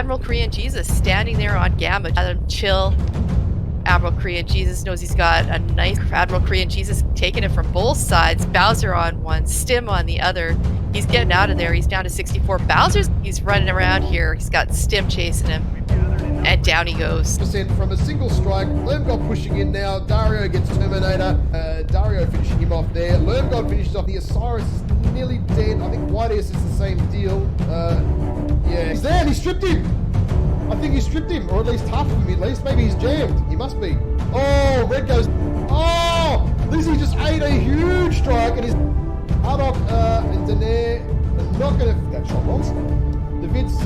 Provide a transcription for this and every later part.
Admiral Korean Jesus standing there on Gamma. Let him chill. Admiral Korean Jesus knows he's got a nice Admiral Korean Jesus taking it from both sides. Bowser on one, Stim on the other. He's getting out of there. He's down to 64. He's running around here. He's got Stim chasing him. And down he goes. % from a single strike. Lermgod pushing in now. Dario gets Terminator. Dario finishing him off there. Lermgod finishes off. The Osiris is nearly dead. I think Whiteass is the same deal. Yeah. He's there and he stripped him. I think he stripped him, or at least half of him at least. Maybe he's jammed. He must be. Oh, Red goes. Oh! Lizzie just ate a huge strike and his Haddock and Daenerys are not going to... That shot was. The Vid's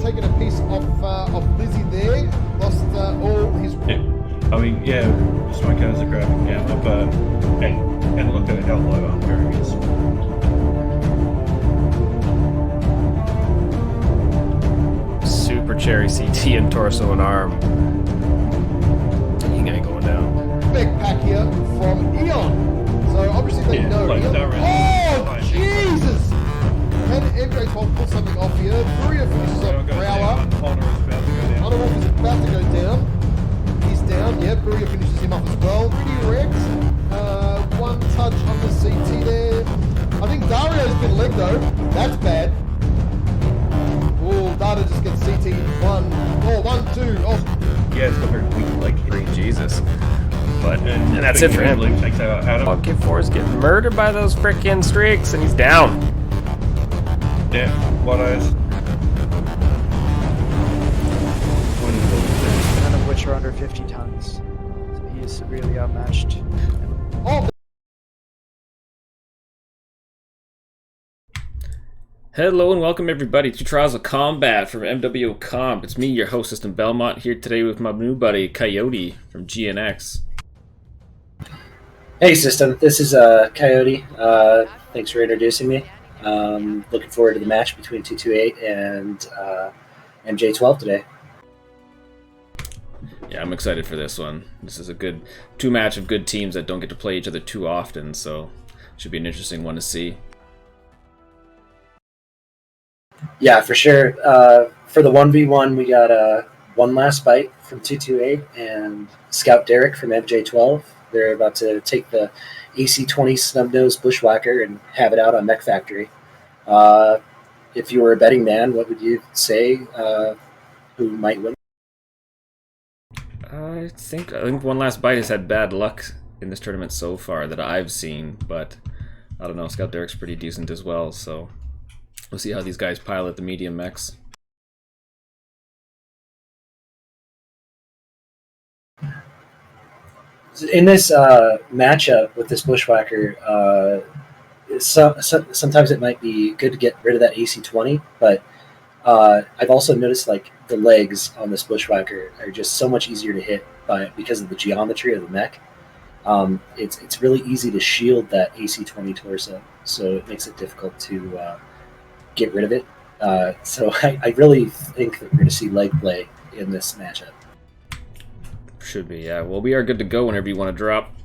taking a piece of Lizzie there. Lost all his... Yeah. I mean, yeah, just my cars are grabbing Gamma, but... And look at how low I'm carrying is. Super Cherry CT and torso and arm. He ain't going down. Backpack here from Eon. So obviously they know Eon. Oh, Jesus! Can MJ12 pull something off here? Furia finishes off Prowler. Honor is about to go down. He's down, yeah. Furia finishes him off as well. Pretty Rex. One touch on the CT there. I think Dario's been legged though. That's bad. Oh, Data just gets CT one. Oh, 1, 2. Oh. Yeah, it's got very weak leg hit. Jesus. But and that's it for him. Kid 4 is getting murdered by those frickin' streaks, and he's down. Yeah, what eyes? None of which are under 50 tons. So he is severely outmatched. Oh. Hello and welcome everybody to Trials of Combat from MW Comp. It's me, your host, System Belmont, here today with my new buddy, Coyote from GNX. Hey System, this is Coyote. Thanks for introducing me. Looking forward to the match between 228 and MJ12 today. Yeah, I'm excited for this one. This is a good two-match of good teams that don't get to play each other too often, so it should be an interesting one to see. Yeah, for sure. For the 1v1, we got One Last Bite from 228 and Scout Derek from MJ12. They're about to take the AC-20 Snub-Nosed Bushwhacker and have it out on Mech Factory. If you were a betting man, what would you say who might win? I think One Last Bite has had bad luck in this tournament so far that I've seen, but I don't know, Scout Derek's pretty decent as well, so we'll see how these guys pilot the medium mechs. In this matchup with this Bushwhacker, sometimes it might be good to get rid of that AC-20, but I've also noticed like the legs on this Bushwhacker are just so much easier to hit because of the geometry of the mech. It's really easy to shield that AC-20 torso, so it makes it difficult to get rid of it. So I really think that we're going to see leg play in this matchup. Should be, yeah. Well, we are good to go whenever you want to drop.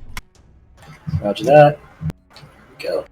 Roger that. Here we go.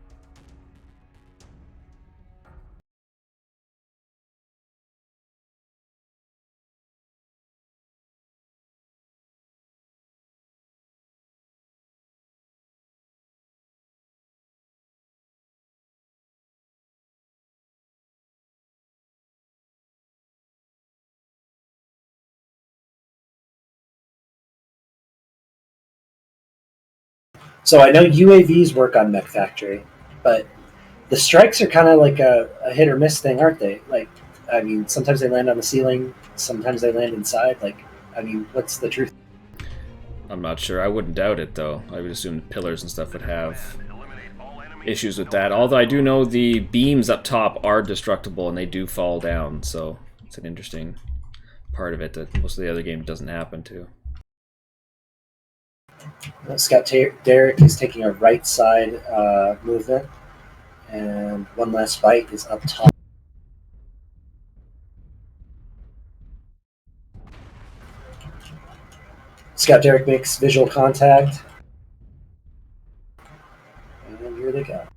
So I know UAVs work on Mech Factory, but the strikes are kind of like a hit or miss thing, aren't they? Like, I mean, sometimes they land on the ceiling, sometimes they land inside. Like, I mean, what's the truth? I'm not sure. I wouldn't doubt it, though. I would assume the pillars and stuff would have issues with that. Although I do know the beams up top are destructible and they do fall down, so it's an interesting part of it that most of the other game doesn't happen to. Scout Derek is taking a right side movement, and One Last Bite is up top. Scout Derek makes visual contact, and here they go.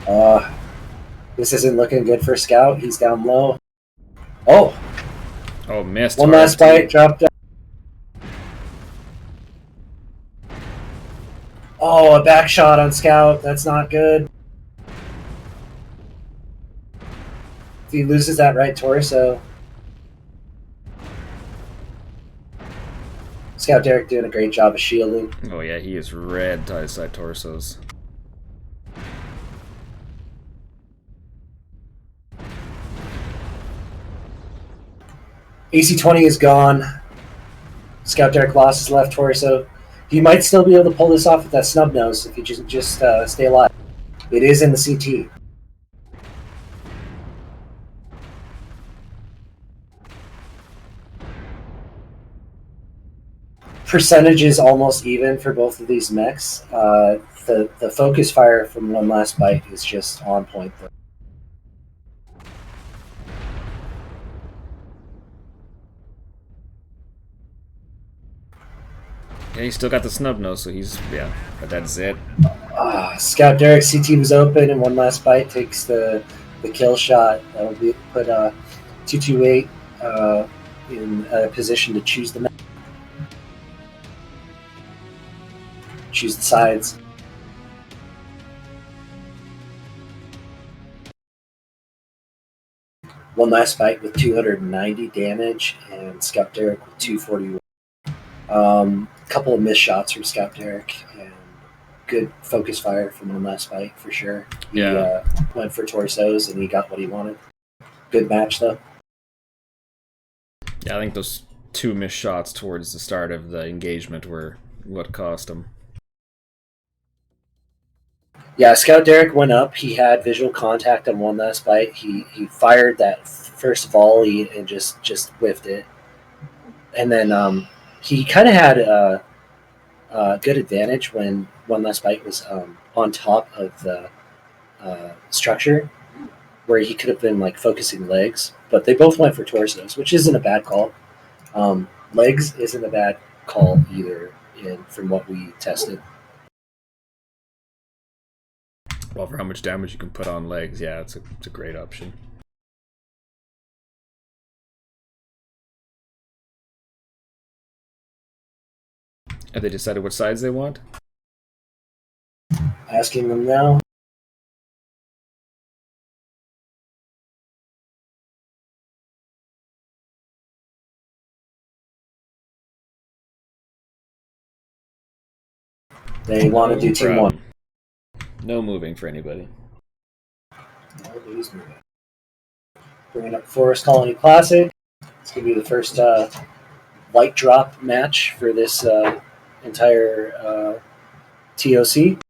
This isn't looking good for Scout. He's down low. Oh, Oh, missed. one last bite, dropped down. Oh, a back shot on Scout. That's not good. If he loses that right torso. Scout Derek doing a great job of shielding. Oh yeah, he is red to his side torsos. AC-20 is gone. Scout Derek lost his left torso. He might still be able to pull this off with that snub nose if he just stay alive. It is in the CT. Percentage is almost even for both of these mechs. The focus fire from One Last Bite is just on point though. Yeah, he's still got the snub nose, so he's but that's it. Scout Derek CT was open, and One Last Bite takes the kill shot. That'll be put 228 in a position to choose the mech. Choose the sides. One Last Bite with 290 damage, and Scout Derek with 241. Couple of missed shots from Scout Derek, and good focus fire from One Last Bite for sure. He went for torsos, and he got what he wanted. Good match, though. Yeah, I think those 2 missed shots towards the start of the engagement were what cost him. Yeah, Scout Derek went up. He had visual contact on One Last Bite. He fired that first volley and just whiffed it. And then he kind of had a good advantage when One Last Bite was on top of the structure, where he could have been like focusing legs. But they both went for torsos, which isn't a bad call. Legs isn't a bad call either, from what we tested. Well, for how much damage you can put on legs, yeah, it's a great option. Have they decided what sides they want? Asking them now. They want to do team one. No moving for anybody. Nobody's moving. Bringing up Forest Colony Classic. It's going to be the first light drop match for this entire ToC.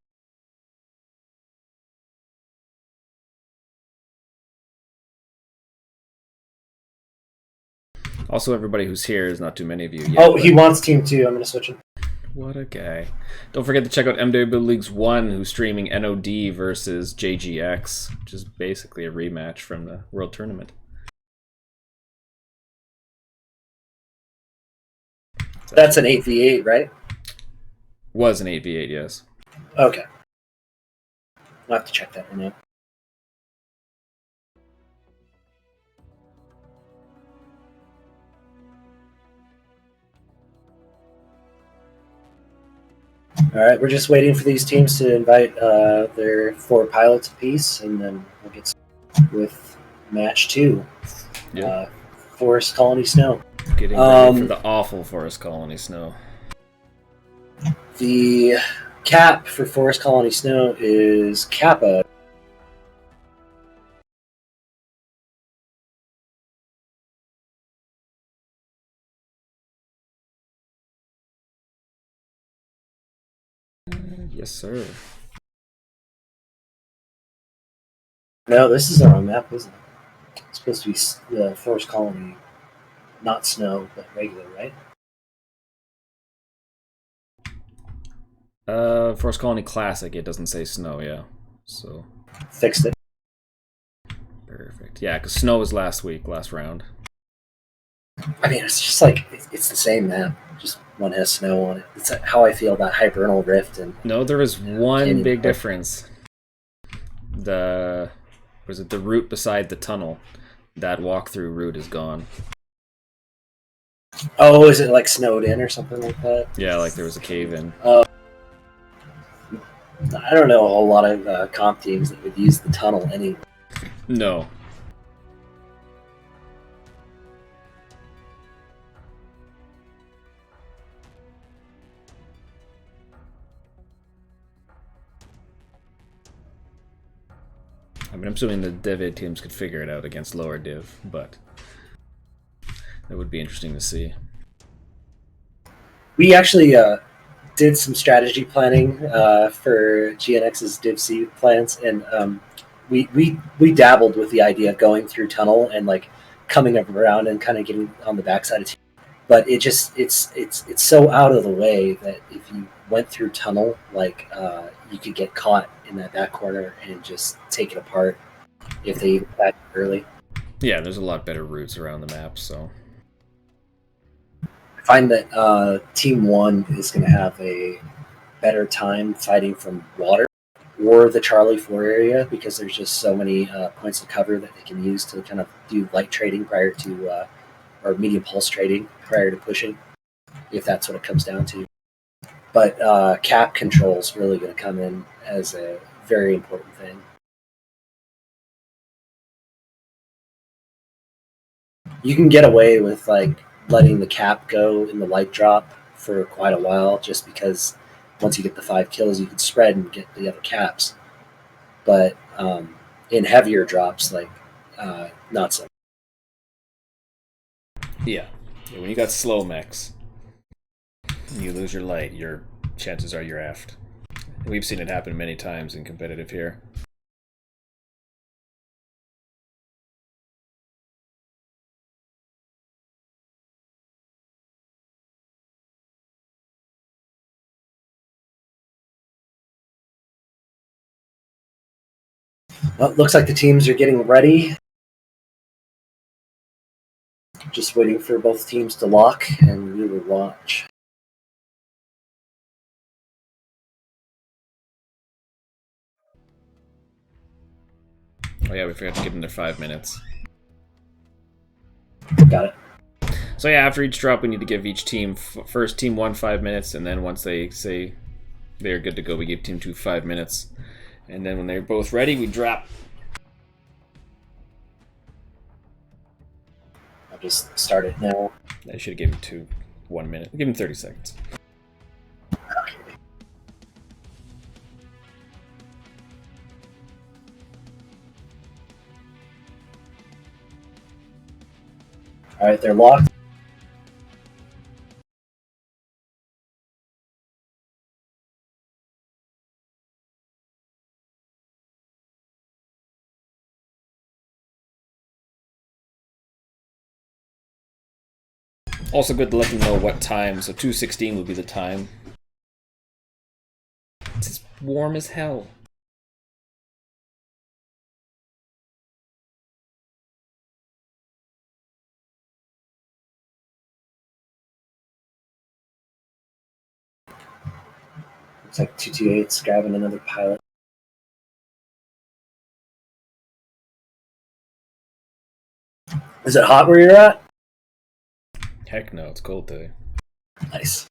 Also, everybody who's here is not too many of you yet. Oh, he wants team two. I'm going to switch him. What a guy. Don't forget to check out MW Leagues 1, who's streaming NOD versus JGX, which is basically a rematch from the World Tournament. That's an 8v8, right? Was an 8v8, yes. Okay. I'll have to check that one out. All right, we're just waiting for these teams to invite their 4 pilots apiece, and then we'll get started with match 2. Yeah. Forest Colony Snow. Getting ready for the awful Forest Colony Snow. The cap for Forest Colony Snow is Kappa. Yes, sir. No, this is the wrong map, isn't it? It's supposed to be the Forest Colony, not Snow, but regular, right? Forest Colony Classic, it doesn't say Snow, yeah. So Fixed it. perfect. Yeah, because Snow was last round. I mean, it's just like, it's the same map. Just one has snow on it. It's how I feel about Hibernal Rift. And No, there is one big difference. the route beside the tunnel. That walk-through route is gone. Oh, is it like snowed in or something like that? Yeah, like there was a cave in. I don't know a whole lot of comp teams that would use the tunnel anyway. No. I mean, I'm assuming the Div A teams could figure it out against lower Div, but that would be interesting to see. We actually did some strategy planning for GNX's Div C plans, and we dabbled with the idea of going through tunnel and like coming up around and kind of getting on the backside of team. But it's so out of the way that if you went through tunnel, like you could get caught in that back corner and just take it apart if they back early. Yeah, there's a lot better routes around the map, so. I find that Team 1 is going to have a better time fighting from water or the Charlie 4 area because there's just so many points of cover that they can use to kind of do light trading prior to, or medium pulse trading prior to pushing, if that's what it comes down to. But cap control is really going to come in as a very important thing. You can get away with like letting the cap go in the light drop for quite a while just because once you get the 5 kills you can spread and get the other caps. But in heavier drops, like not so. Yeah. When you got slow mechs, and you lose your light, your chances are you're effed. And we've seen it happen many times in competitive here. Well, it looks like the teams are getting ready. Just waiting for both teams to lock, and we will watch. Oh yeah, we forgot to give them their 5 minutes. Got it. So yeah, after each drop, we need to give each team, first Team 1 5 minutes, and then once they say they're good to go, we give Team 2 5 minutes. And then when they're both ready, we drop. I'll just start it now. I should have given 2 1 minute. Give them 30 seconds. Okay. All right, they're locked. Also good to let them know what time, so 2:16 would be the time. It's warm as hell. Looks like 228's grabbing another pilot. Is it hot where you're at? Heck no, it's cold today. Nice.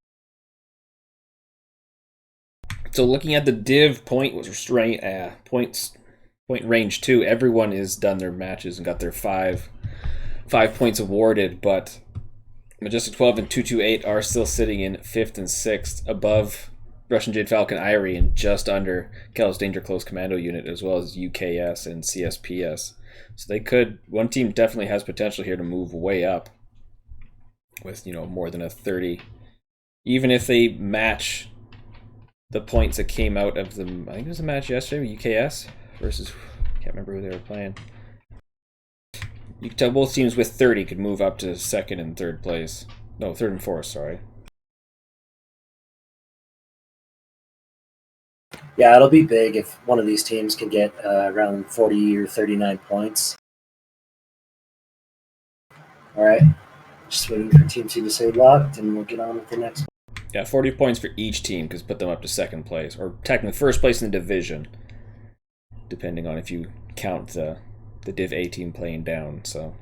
So looking at the Div point range 2, everyone is done their matches and got their 5 points awarded, but Majestic 12 and 228 are still sitting in 5th and 6th, above Russian Jade Falcon Irie and just under Kel's Danger Close Commando Unit, as well as UKS and CSPS. So they could, one team definitely has potential here to move way up with, more than a 30. Even if they match the points that came out of the, I think it was a match yesterday, UKS versus, can't remember who they were playing. You can tell both teams with 30 could move up to 2nd and 3rd place. No, 3rd and 4th, sorry. Yeah, it'll be big if one of these teams can get around 40 or 39 points. All right, just waiting for Team 2 to say locked, and we'll get on with the next one. Yeah, 40 points for each team, because put them up to 2nd place, or technically 1st place in the division. depending on if you count the Div A team playing down. So.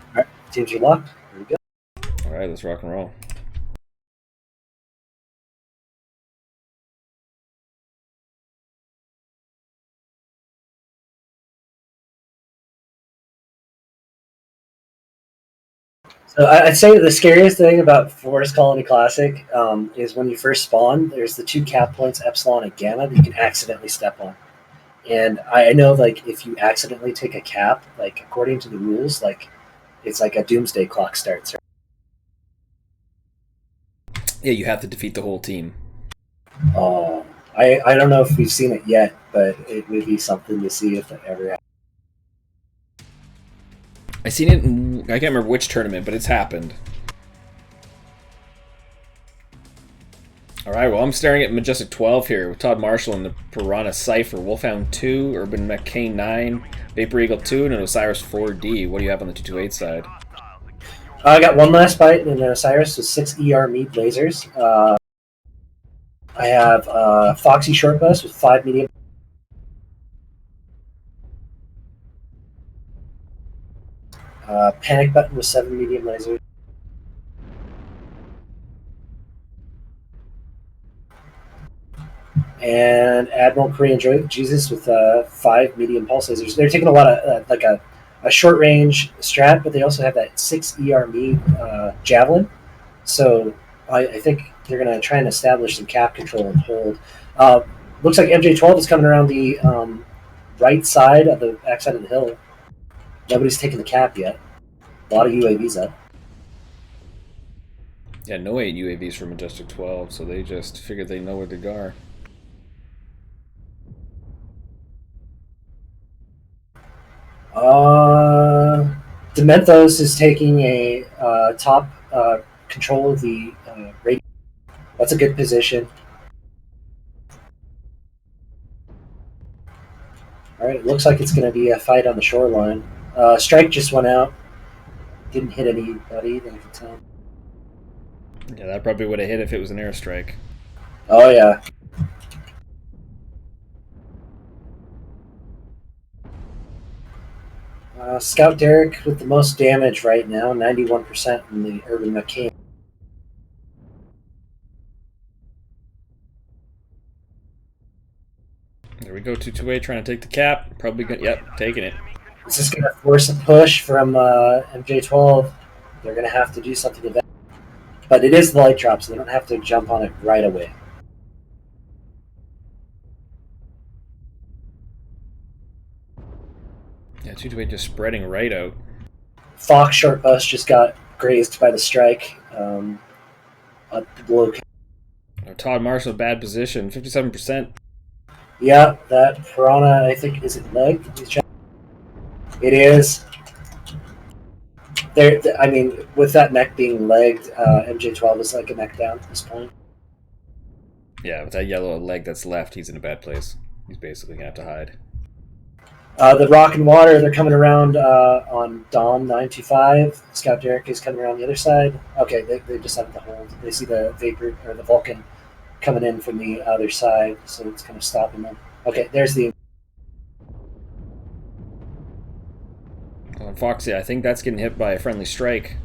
Alright, teams are locked. Here we go. All right, let's rock and roll. So I'd say the scariest thing about Forest Colony Classic is when you first spawn, there's the 2 cap points, Epsilon and Gamma, that you can accidentally step on. And I know, like, if you accidentally take a cap, like, according to the rules, like, it's like a doomsday clock starts. Yeah, you have to defeat the whole team. I don't know if we've seen it yet, but it would be something to see if it ever happens. I seen it in, I can't remember which tournament, but it's happened. Alright, well I'm staring at MJ12 here with Todd Marshall and the Piranha Cypher, Wolfhound 2, Urban McCain 9, Vapor Eagle 2, and an Osiris 4D. What do you have on the 228 side? I got one last bite in an Osiris with 6 ER Mead lasers. I have Foxy Short Bus with 5 medium. Panic Button with 7 medium lasers. And Admiral Korean Jesus with 5 medium pulse lasers. They're taking a lot of like a short range strat, but they also have that 6 ER Mead javelin. So I think they're going to try and establish some cap control and hold. Looks like MJ12 is coming around the right side of the backside of the hill. Nobody's taken the cap yet. A lot of UAVs up. Yeah, no 8 UAVs from MJ12, so they just figured they know where to go. Dementhos is taking a top control of the radio. That's a good position. Alright, it looks like it's going to be a fight on the shoreline. Strike just went out. Didn't hit anybody, that I can tell. Yeah, that probably would have hit if it was an airstrike. Oh, yeah. Scout Derek with the most damage right now, 91% in the Urban McCain. There we go, 228 trying to take the cap. Probably good. Yep, taking it. This is going to force a push from MJ12. They're going to have to do something about it. But it is the light drop, so they don't have to jump on it right away. Yeah, 228 just spreading right out. Fox Short Bus just got grazed by the strike. Below. Todd Marshall, bad position, 57%. Yeah, that Piranha, I think, is it leg? It is. I mean, with that mech being legged, MJ12 is like a mech down at this point. Yeah, with that yellow leg that's left, he's in a bad place. He's basically going to have to hide. The Rock and Water, they're coming around on Dom 925. Scout Derek is coming around the other side. Okay, they decided to hold. They see the Vapor, or the Vulcan, coming in from the other side, so it's kind of stopping them. Okay, there's the... Oh, Foxy, I think that's getting hit by a friendly strike.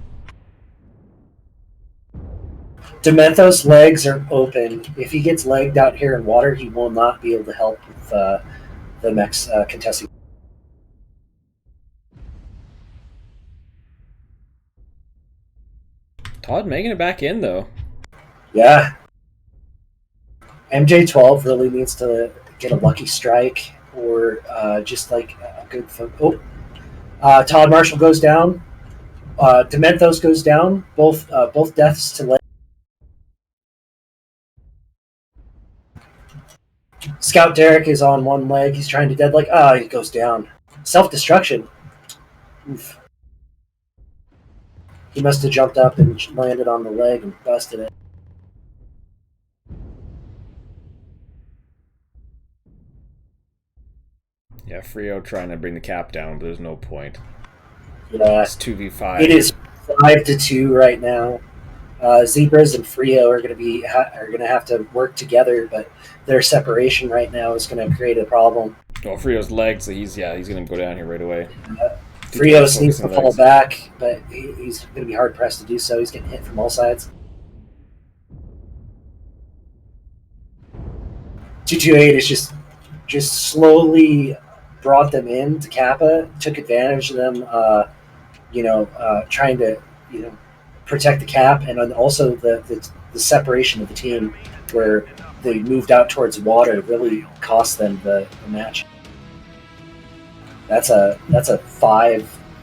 Dementhos' legs are open. If he gets legged out here in water, he will not be able to help with the mech's contesting. Todd making it back in, though. Yeah. MJ12 really needs to get a lucky strike or just like a good... Todd Marshall goes down. Dementhos goes down. Both deaths to leg. Scout Derek is on one leg. He's trying to deadleg. He goes down. Self-destruction. Oof. He must have jumped up and landed on the leg and busted it. Yeah, Frio trying to bring the cap down, but there's no point. Yeah. It's 2v5. It is 5-2 right now. Zebras and Frio are going to have to work together, but their separation right now is going to create a problem. Well, Frio's legs, so he's going to go down here right away. Frios needs to fall legs. back, but he's going to be hard pressed to do so. He's getting hit from all sides. 228 is just slowly brought them in to Kappa, took advantage of them, trying to protect the cap, and then also the separation of the team where they moved out towards water really cost them the match. That's a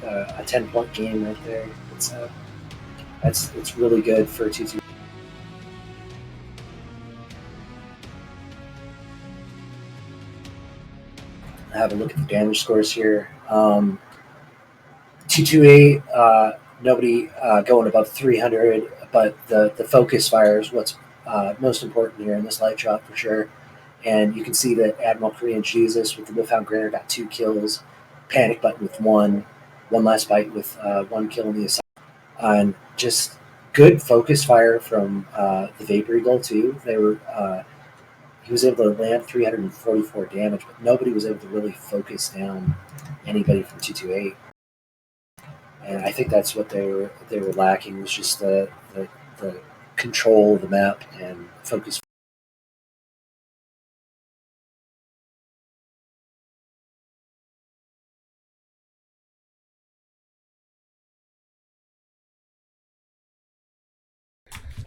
10-point game right there. It's really good for 2-2. Have a look at the damage scores here. 228, nobody going above 300, but the focus fire is what's most important here in this light shot for sure. And you can see that Admiral Korean Jesus with the Wolfhound Grinner got 2 kills, Panic Button with 1 last bite with 1 kill in the assault. And just good focus fire from the Vapor Eagle too. He was able to land 344 damage, but nobody was able to really focus down anybody from 228. And I think that's what they were lacking, was just the control of the map and focus.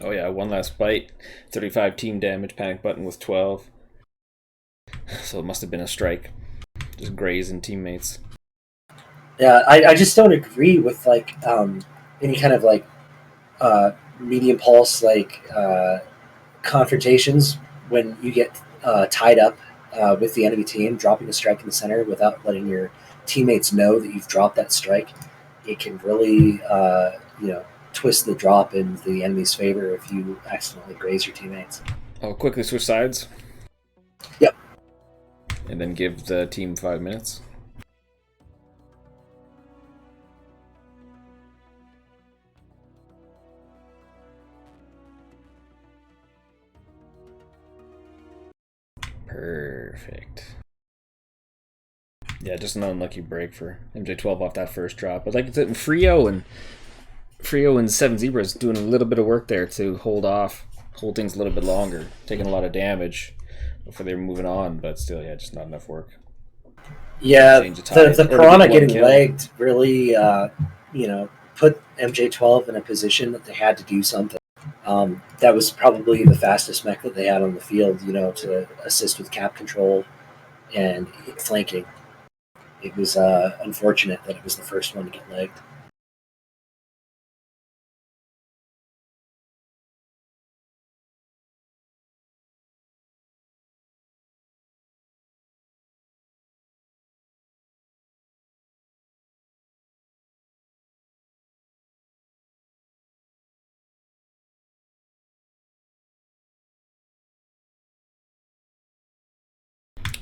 Oh yeah, 1 last bite, 35 team damage, Panic Button with 12. So it must have been a strike. Just grazing teammates. Yeah, I just don't agree with any kind of medium pulse confrontations when you get tied up with the enemy team, dropping a strike in the center without letting your teammates know that you've dropped that strike. It can really twist the drop in the enemy's favor if you accidentally graze your teammates. I'll quickly switch sides. Yep. And then give the team 5 minutes. Perfect. Yeah, just an unlucky break for MJ12 off that first drop. But like I said, Frio and 7 Zebras doing a little bit of work there to hold things a little bit longer, taking a lot of damage before they were moving on, but still, yeah, just not enough work. Yeah, the Piranha getting legged really, put MJ12 in a position that they had to do something. That was probably the fastest mech that they had on the field, to assist with cap control and flanking. It was unfortunate that it was the first one to get legged.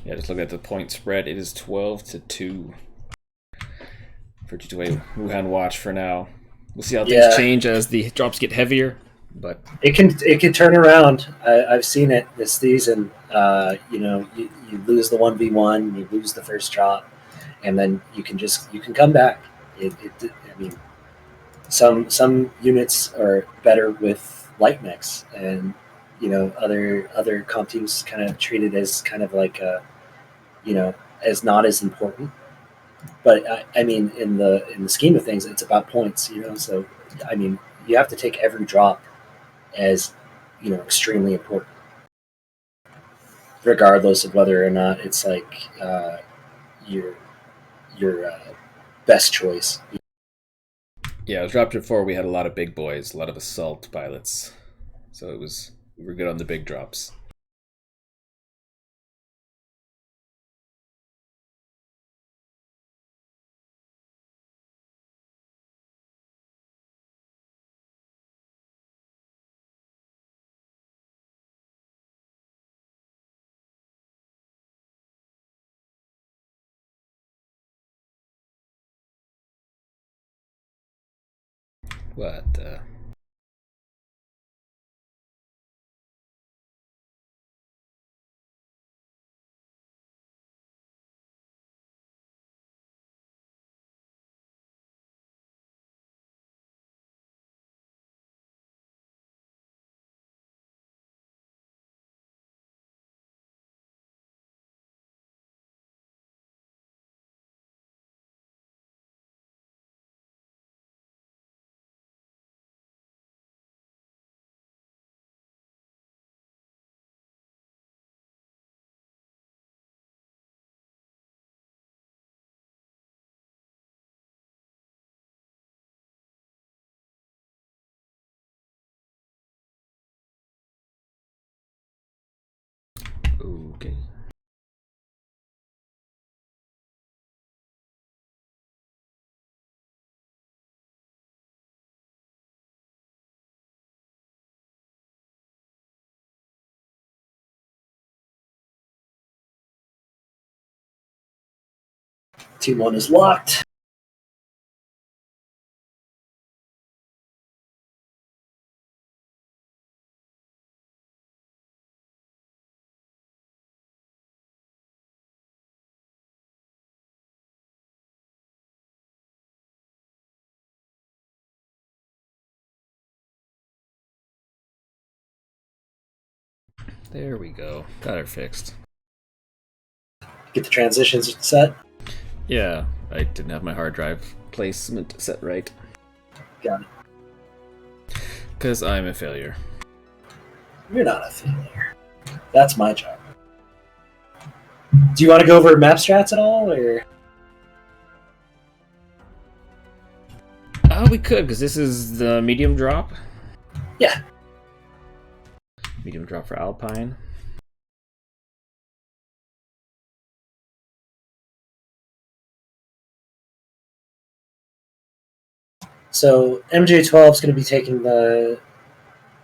Yeah, just looking at the point spread, it is 12-2 for G2A Wuhan Watch for now. We'll see how things change as the drops get heavier, but it can turn around. I've seen it this season. You lose the 1v1, you lose the first drop, and then you can come back. Some units are better with light mechs, and other comp teams kind of treat it as kind of like as not as important. But in the scheme of things, it's about points. So you have to take every drop as extremely important, regardless of whether or not it's your best choice. Yeah, it was Raptor 4. We had a lot of big boys, a lot of assault pilots, so we were good on the big drops. What? Okay. Team 1 is locked. There we go. Got her fixed. Get the transitions set. Yeah, I didn't have my hard drive placement set right. Got it. Because I'm a failure. You're not a failure. That's my job. Do you want to go over map strats at all, or? We could, because this is the medium drop. Yeah. Medium drop for Alpine. So MJ12 is going to be taking the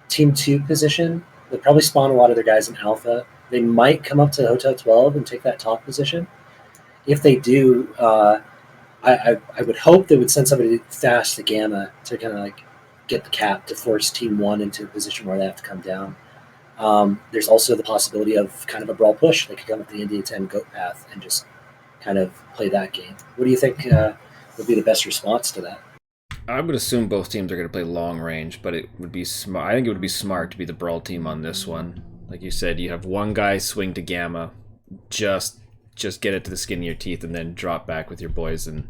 Team 2 position. They'll probably spawn a lot of their guys in Alpha. They might come up to Hotel 12 and take that top position. If they do, I would hope they would send somebody fast to Gamma to kind of like get the cap to force Team 1 into a position where they have to come down. There's also the possibility of kind of a brawl push. They could come up the India 10 goat path and just kind of play that game. What do you think would be the best response to that? I would assume both teams are going to play long range, but it would be smart. I think it would be smart to be the brawl team on this one. Like you said, you have one guy swing to Gamma, just get it to the skin of your teeth, and then drop back with your boys and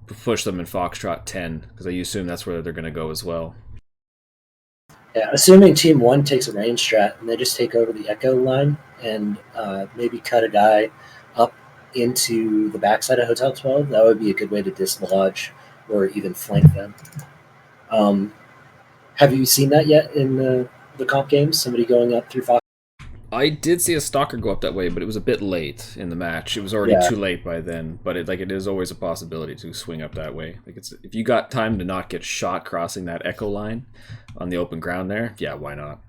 push them in Foxtrot 10, because I assume that's where they're going to go as well. Yeah, assuming Team 1 takes a range strat and they just take over the Echo line and maybe cut a guy up into the backside of Hotel 12, that would be a good way to dislodge or even flank them. Have you seen that yet in the comp games? Somebody going up through Fox? I did see a stalker go up that way, but it was a bit late in the match. It was already too late by then, but it is always a possibility to swing up that way. Like if you got time to not get shot crossing that Echo line on the open ground there, yeah, why not?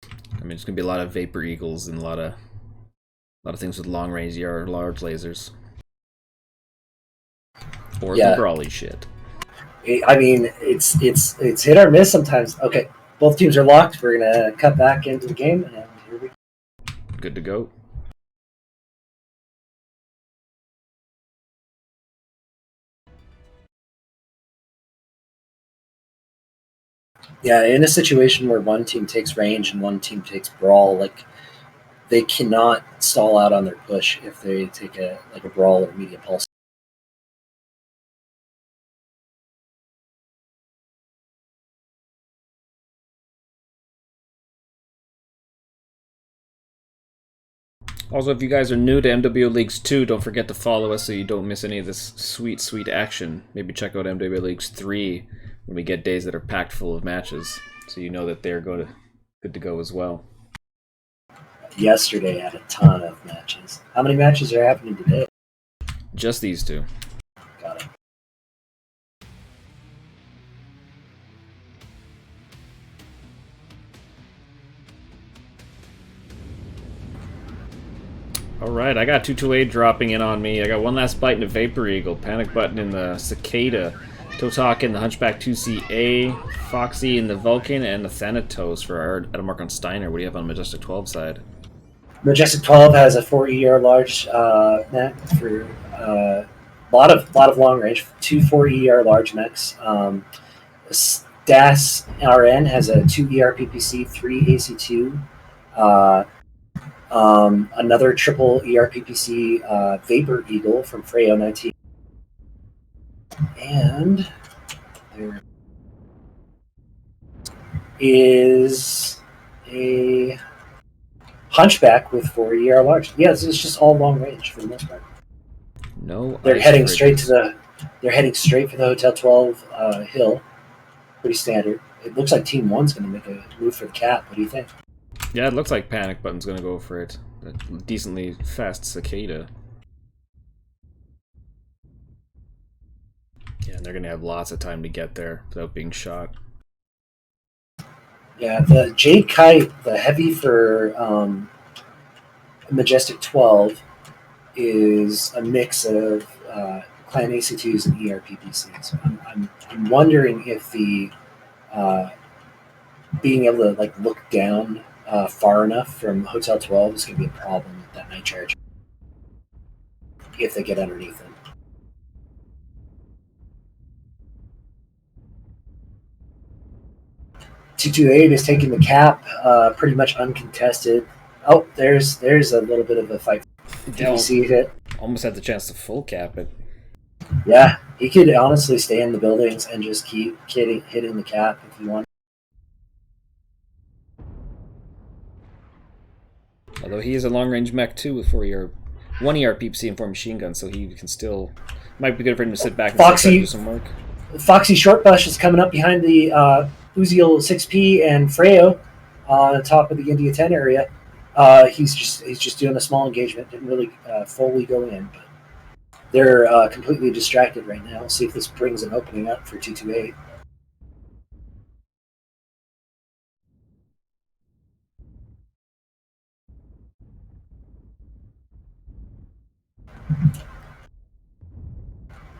I mean, it's gonna be a lot of Vapor Eagles and a lot of things with long range ER large lasers. Or the brawly shit. I mean, it's hit or miss sometimes. Okay, both teams are locked. We're gonna cut back into the game, and here we go. Good to go. Yeah, in a situation where one team takes range and one team takes brawl, like they cannot stall out on their push if they take a brawl or medium pulse. Also, if you guys are new to MWO Leagues 2, don't forget to follow us so you don't miss any of this sweet, sweet action. Maybe check out MWO Leagues 3 when we get days that are packed full of matches, so you know that they're good to go as well. Yesterday had a ton of matches. How many matches are happening today? Just these two. Got it. Alright, I got 228 dropping in on me. I got one last bite in the Vapor Eagle, Panic Button in the Cicada, ToC in the Hunchback 2CA, Foxy in the Vulcan, and the Thanatos for our Edelmark on Steiner. What do you have on Majestic 12 side? Majestic 12 has a 4 ER large mech for a lot of long range, 2 4 ER large mechs. DAS RN has a 2 ER PPC, 3 AC2. Another triple ER PPC Vapor Eagle from Freyo 19. And there is a Hunchback with 4 ER large. Yeah, it's just all long range for the most part. No, they're heading straight for the Hotel 12 hill. Pretty standard. It looks like Team 1's going to make a move for the cap. What do you think? Yeah, it looks like Panic Button's gonna go for it. A decently fast Cicada. Yeah, and they're gonna have lots of time to get there without being shot. Yeah, the Jade Kite, the heavy for Majestic 12, is a mix of Clan AC2s and ERPPCs. I'm wondering if the being able to like look down far enough from Hotel 12 is going to be a problem with that night charge if they get underneath them. .228 is taking the cap, pretty much uncontested. Oh, there's a little bit of a fight. PPC hit. Almost had the chance to full cap it. Yeah, he could honestly stay in the buildings and just keep hitting the cap if he wanted. Although he is a long-range mech too with 1 ER PPC and 4 machine guns, so he can still... Might be good for him to sit back and try to do some work. Foxy Shortbush is coming up behind the Uziel 6P and Freyo on the top of the India 10 area. He's just doing a small engagement, didn't really fully go in, but they're completely distracted right now. See if this brings an opening up for 228.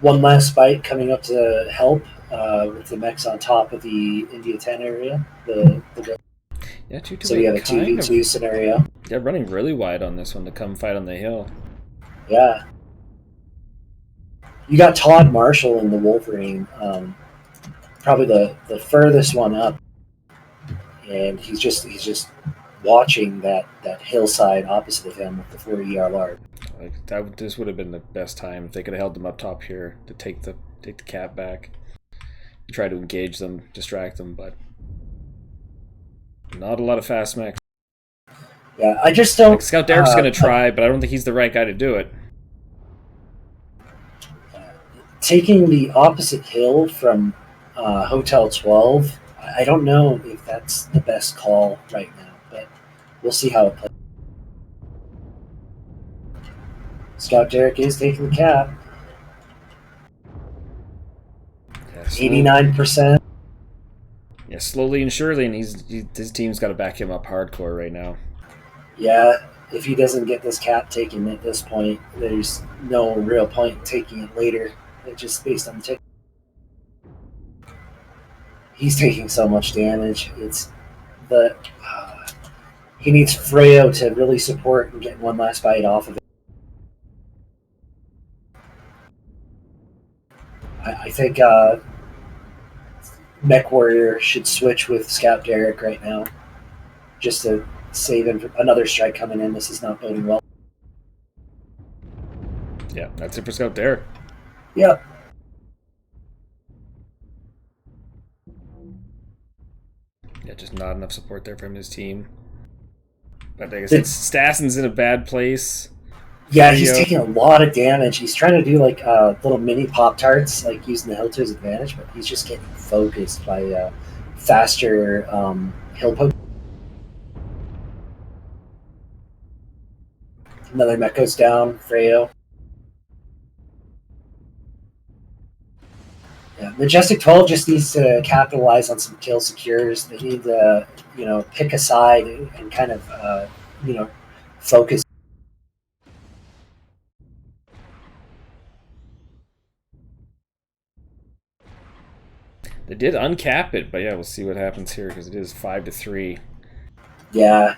One last fight coming up to help with the mechs on top of the India 10 area. Yeah, 228 so we have a 2v2 scenario. They're running really wide on this one to come fight on the hill. Yeah. You got Todd Marshall in the Wolverine, probably the furthest one up, and he's just watching that hillside opposite of him with the 4 ER large. Like this would have been the best time if they could have held them up top here to take the cap back, try to engage them, distract them, but not a lot of fast mechs. Yeah, I just don't. Like Scout Derek's going to try, but I don't think he's the right guy to do it. Taking the opposite hill from Hotel 12, I don't know if that's the best call right now, but we'll see how it plays. Scout Derek is taking the cap. Yeah, 89%. Yeah, slowly and surely, and his team's got to back him up hardcore right now. Yeah, if he doesn't get this cap taken at this point, there's no real point in taking it later. It's just based on the tick. He's taking so much damage. It's the he needs Freyo to really support and get one last bite off of it. I think Mech Warrior should switch with Scout Derek right now, just to save him from another strike coming in. This is not boding well. Yeah, that's it for Scout Derek. Yep. Yeah, just not enough support there from his team. But I guess Stassen's in a bad place. Yeah, he's taking a lot of damage. He's trying to do like little mini Pop-Tarts, like using the hill to his advantage, but he's just getting focused by faster hill poke. Another mech goes down, Freyo. Yeah, Majestic 12 just needs to capitalize on some kill secures. They need to, pick a side and kind of, focus. They did uncap it, but yeah, we'll see what happens here because it is 5-3. Yeah.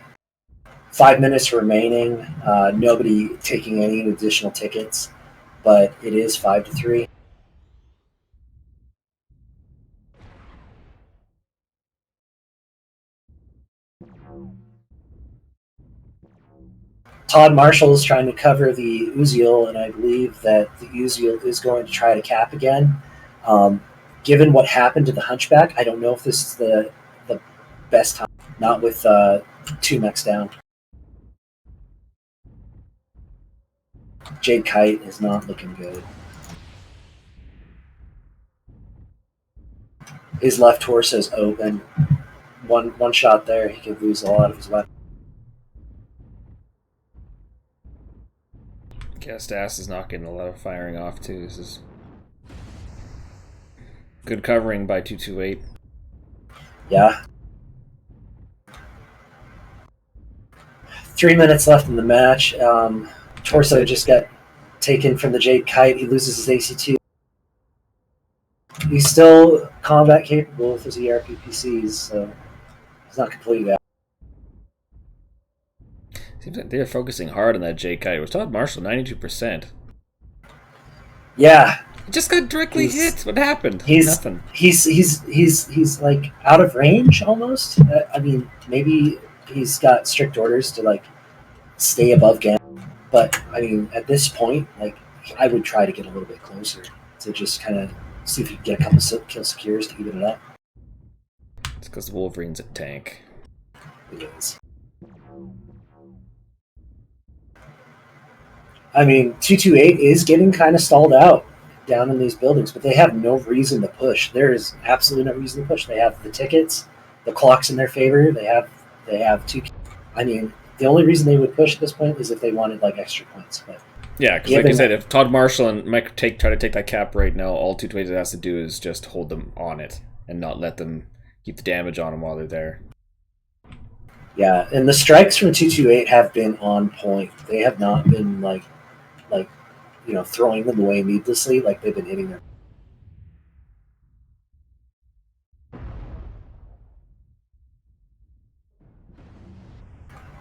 5 minutes remaining. Nobody taking any additional tickets, but it is 5-3. Todd Marshall is trying to cover the Uziel, and I believe that the Uziel is going to try to cap again. Given what happened to the Hunchback, I don't know if this is the best time. Not with 2 mechs down. Jade Kite is not looking good. His left torso is open. One shot there, he could lose a lot of his weapon. Yeah, Stas is not getting a lot of firing off too. This is good covering by 228. Yeah. 3 minutes left in the match. Torso just got taken from the Jade Kite. He loses his AC2. He's still combat capable with his ERPPCs, so he's not completely out. Seems like they're focusing hard on that J Kite. It was Todd Marshall, 92%. Yeah, He just got directly hit. What happened? he's Nothing. he's like out of range almost. I mean, maybe he's got strict orders to like stay above Gamma, but I mean, at this point, like I would try to get a little bit closer to just kind of see if you can get a couple kill secures to even it up. It's because the Wolverine's a tank. It is. I mean, 228 is getting kind of stalled out down in these buildings, but they have no reason to push. There is absolutely no reason to push. They have the tickets, the clock's in their favor. They have two. I mean, the only reason they would push at this point is if they wanted like extra points. But Yeah, because like I said, if Todd Marshall and Mike try to take that cap right now, all 228 has to do is just hold them on it and not let them keep the damage on them while they're there. Yeah, and the strikes from 228 have been on point. They have not been like throwing them away needlessly. Like they've been hitting them.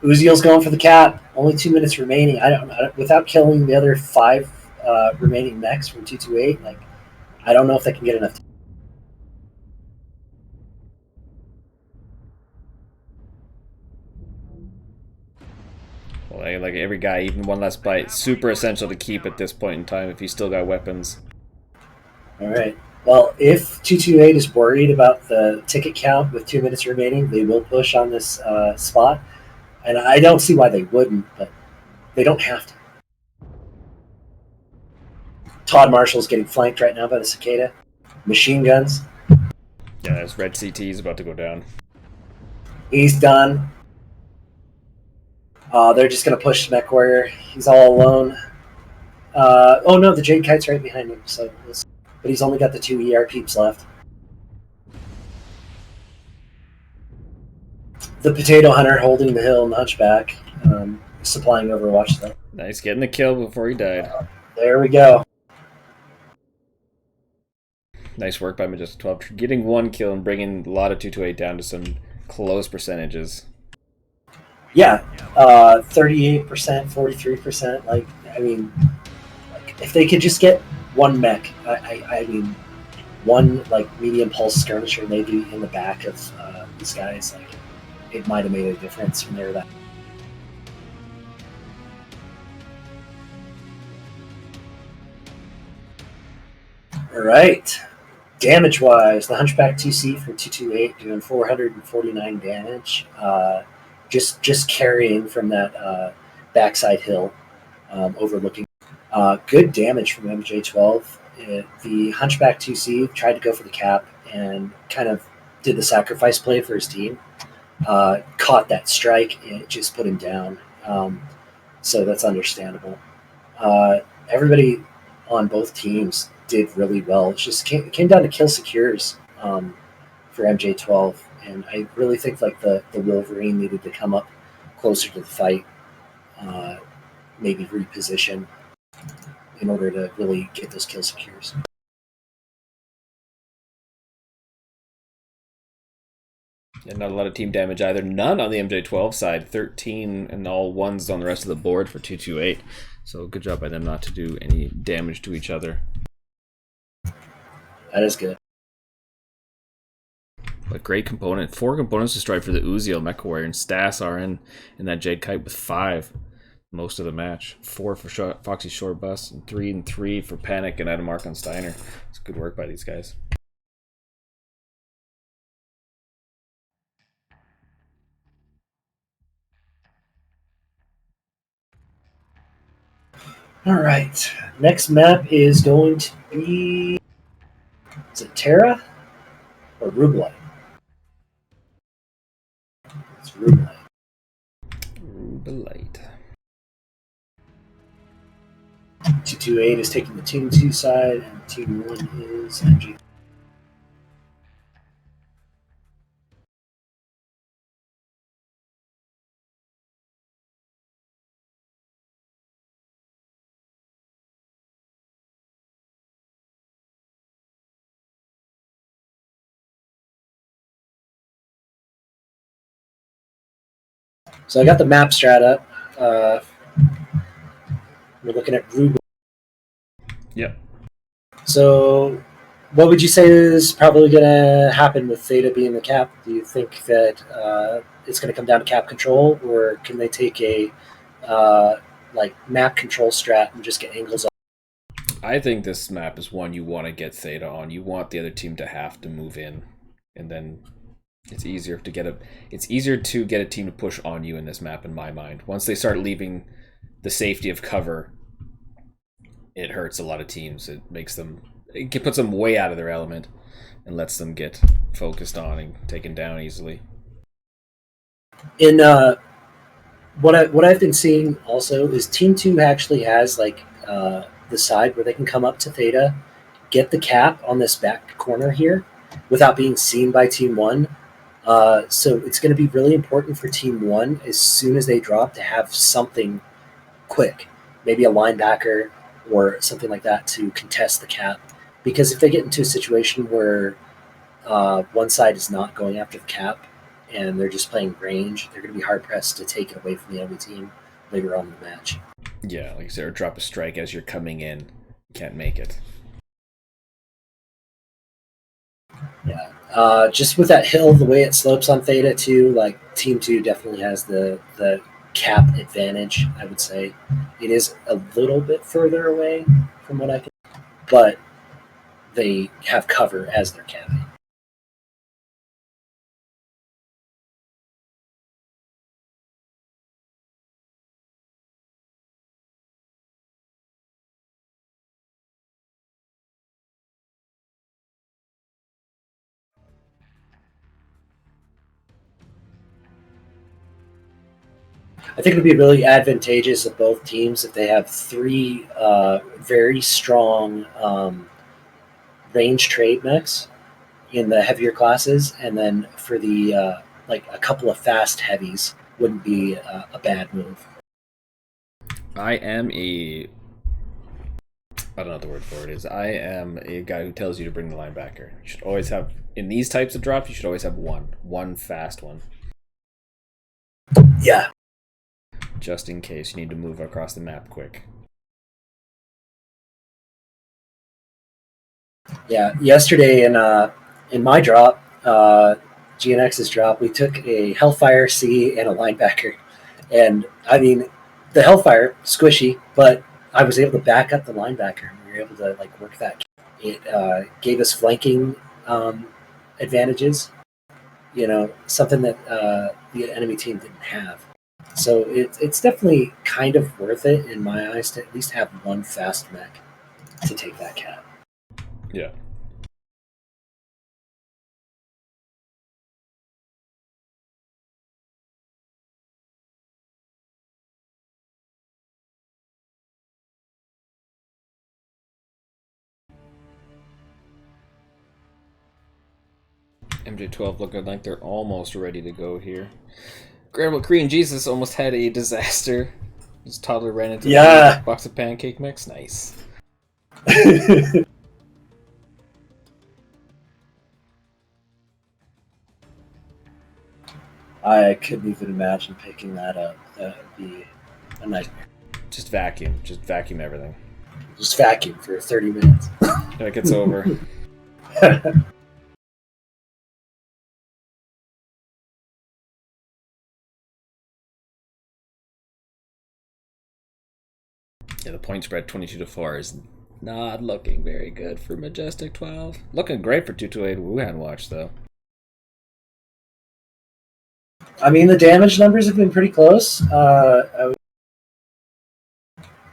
Uziel's going for the cap. Only 2 minutes remaining. Without killing the other 5 remaining mechs from 228. Like I don't know if they can get enough. Well, like every guy, even one less bite, super essential to keep at this point in time if he's still got weapons. All right. Well, if 228 is worried about the ticket count with 2 minutes remaining, they will push on this spot. And I don't see why they wouldn't, but they don't have to. Todd Marshall's getting flanked right now by the Cicada. Machine guns. Yeah, his red CT is about to go down. He's done. They're just going to push Mech Warrior. He's all alone. Oh no, the Jade Kite's right behind him. So, but he's only got the 2 ER peeps left. The Potato Hunter holding the hill and the Hunchback, supplying Overwatch though. Nice, getting the kill before he died. There we go. Nice work by MJ12, getting 1 kill and bringing a lot of 228 down to some close percentages. Yeah, 38%, 43%. Like, I mean, like, if they could just get one mech, I mean, one like medium pulse skirmisher maybe in the back of these guys, like it might have made a difference from there. That. All right. Damage-wise, the Hunchback ToC for 228 doing 449 damage. Just carrying from that backside hill, overlooking. Good damage from MJ12. The Hunchback ToC tried to go for the cap and kind of did the sacrifice play for his team. Caught that strike and it just put him down. So that's understandable. Everybody on both teams did really well. It just came down to kill secures for MJ12, and I really think like the Wolverine needed to come up closer to the fight, maybe reposition in order to really get those kill secures. And not a lot of team damage either. None on the MJ12 side. 13 and all ones on the rest of the board for 228. So good job by them not to do any damage to each other. That is good. But great component. 4 components destroyed for the Uziel Mecha Warrior, and Stas are in that Jade Kite with 5 most of the match. 4 for Foxy Short Bus, and 3 for Panic and Adam Mark on Steiner. It's good work by these guys. All right. Next map is going to be. Is it Terra or Rubelite? It's Rubelite. Rubelite. 228 is taking the Team 2 side, and Team 1 is MJ. So I got the map strat up. We're looking at Ruby. Yep. So, what would you say is probably going to happen with Theta being the cap? Do you think that it's going to come down to cap control, or can they take a map control strat and just get angles? I think this map is one you want to get Theta on. You want the other team to have to move in, and then it's easier to get a team to push on you in this map, in my mind. Once they start leaving the safety of cover, it hurts a lot of teams. It puts them way out of their element and lets them get focused on and taken down easily. In what I've been seeing also is Team 2 actually has the side where they can come up to Theta, get the cap on this back corner here without being seen by Team 1. So it's going to be really important for Team 1 as soon as they drop to have something quick, maybe a linebacker or something like that to contest the cap. Because if they get into a situation where one side is not going after the cap and they're just playing range, they're going to be hard-pressed to take it away from the enemy team later on in the match. Yeah, like I said, or drop a strike as you're coming in. You can't make it. Yeah. Just with that hill, the way it slopes on Theta too, like Team 2 definitely has the cap advantage, I would say. It is a little bit further away from what I can, but they have cover as their capping. I think it would be really advantageous of both teams if they have three very strong range trade mechs in the heavier classes, and then for the a couple of fast heavies wouldn't be a bad move. I don't know what the word for it is. I am a guy who tells you to bring the linebacker. You should always have, in these types of drops, you should always have one fast one. Yeah. Just in case you need to move across the map quick. Yeah. Yesterday in my drop, GNX's drop, we took a Hellfire C and a linebacker, and I mean the Hellfire squishy, but I was able to back up the linebacker, and we were able to work that. It gave us flanking advantages, something that the enemy team didn't have. So it's definitely kind of worth it in my eyes to at least have one fast mech to take that cap. Yeah. MJ12 looking like they're almost ready to go here. Grandma Korean Jesus almost had a disaster. His toddler ran into a box of pancake mix. Nice. I couldn't even imagine picking that up. That would be a nightmare. Just vacuum. Just vacuum everything. Just vacuum for 30 minutes. Like it's over. Yeah, the point spread 22-4 is not looking very good for Majestic 12. Looking great for 228 Wuhan Watch, though. I mean, the damage numbers have been pretty close. I would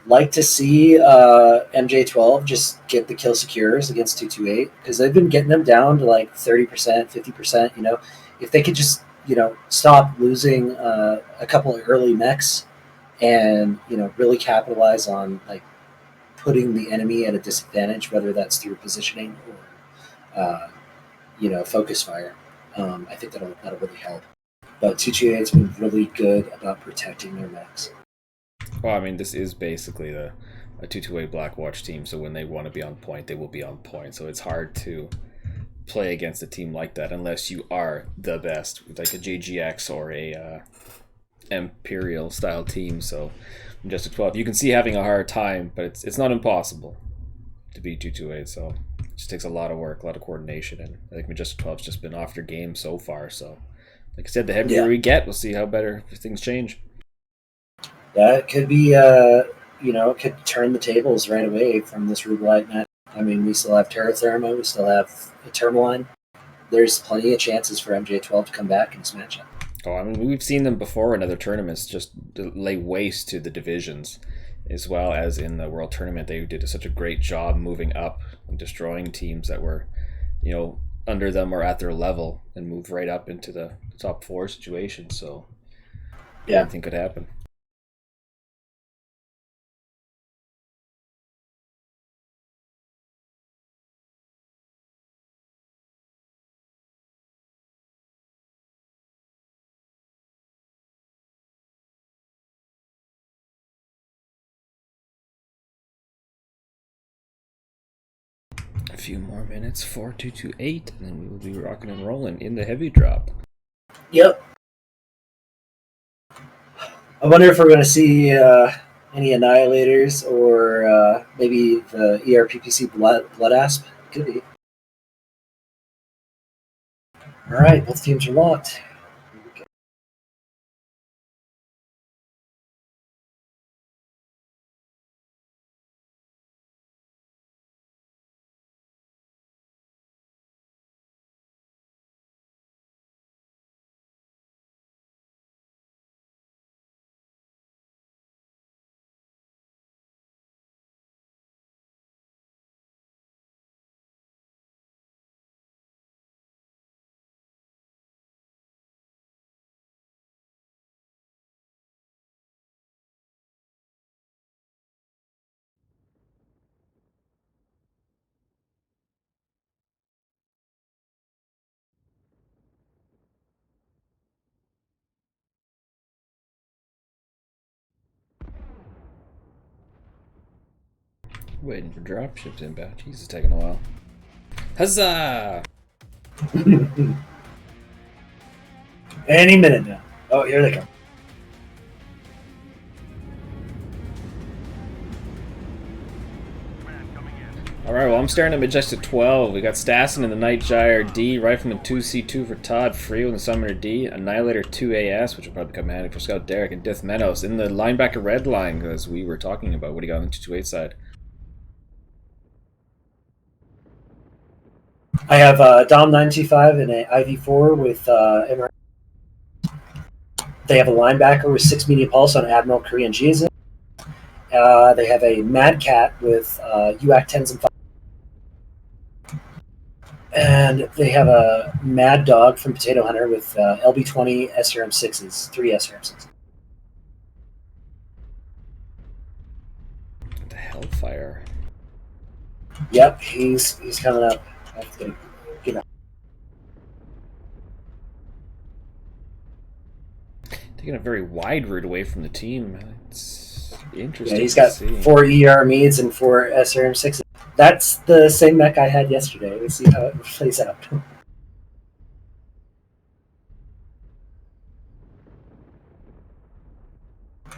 like to see MJ12 just get the kill secures against 228, because they've been getting them down to 30%, 50%. If they could just stop losing a couple of early mechs and really capitalize on putting the enemy at a disadvantage, whether that's through positioning or focus fire. I think that'll really help. But 228's been really good about protecting their mechs. Well, I mean, this is basically a 228 Blackwatch team, so when they want to be on point, they will be on point. So it's hard to play against a team like that unless you are the best, like a JGX or a Imperial style team. So MJ12, you can see having a hard time, but it's not impossible to beat 228. So it just takes a lot of work, a lot of coordination, and I think MJ12's just been off their game so far. So, like I said, the heavier we get, we'll see how better things change. Yeah, it could be, it could turn the tables right away from this Rubelite match. I mean, we still have Terra Therma, we still have a Tourmaline. There's plenty of chances for MJ12 to come back in this matchup. Oh, I mean, we've seen them before in other tournaments just lay waste to the divisions, as well as in the World Tournament. They did such a great job moving up and destroying teams that were, under them or at their level, and move right up into the top 4 situation. So, yeah, anything could happen. A few more minutes for 228, and then we will be rocking and rolling in the heavy drop. Yep. I wonder if we're going to see any Annihilators or maybe the ERPPC Blood Asp. Could be. All right, both teams are locked. Waiting for dropships inbound. Jeez, it's taking a while. Huzzah! Any minute now. Oh, here they come. Alright, well, I'm staring at MJ12. We got Stassen in the Night Gyre D, Rifleman 2C2 for Todd, Frio in the Summoner D, Annihilator 2AS, which will probably come handy for Scout Derek, and Dith Menos in the linebacker red line, as we were talking about. What do you got on the 228 side? I have Dom 925 and an IV4 with MR. They have a linebacker with 6 medium pulse on Admiral Korean Jesus. They have a Mad Cat with UAC 10s and 5. And they have a Mad Dog from Potato Hunter with LB20 SRM 6s, 3 SRM 6s. The Hellfire. Yep, he's coming up. I have to get him. Taking a very wide route away from the team. It's interesting. Yeah, he's got to see. 4 ER Meads and 4 SRM 6s. That's the same mech I had yesterday. We'll see how it plays out.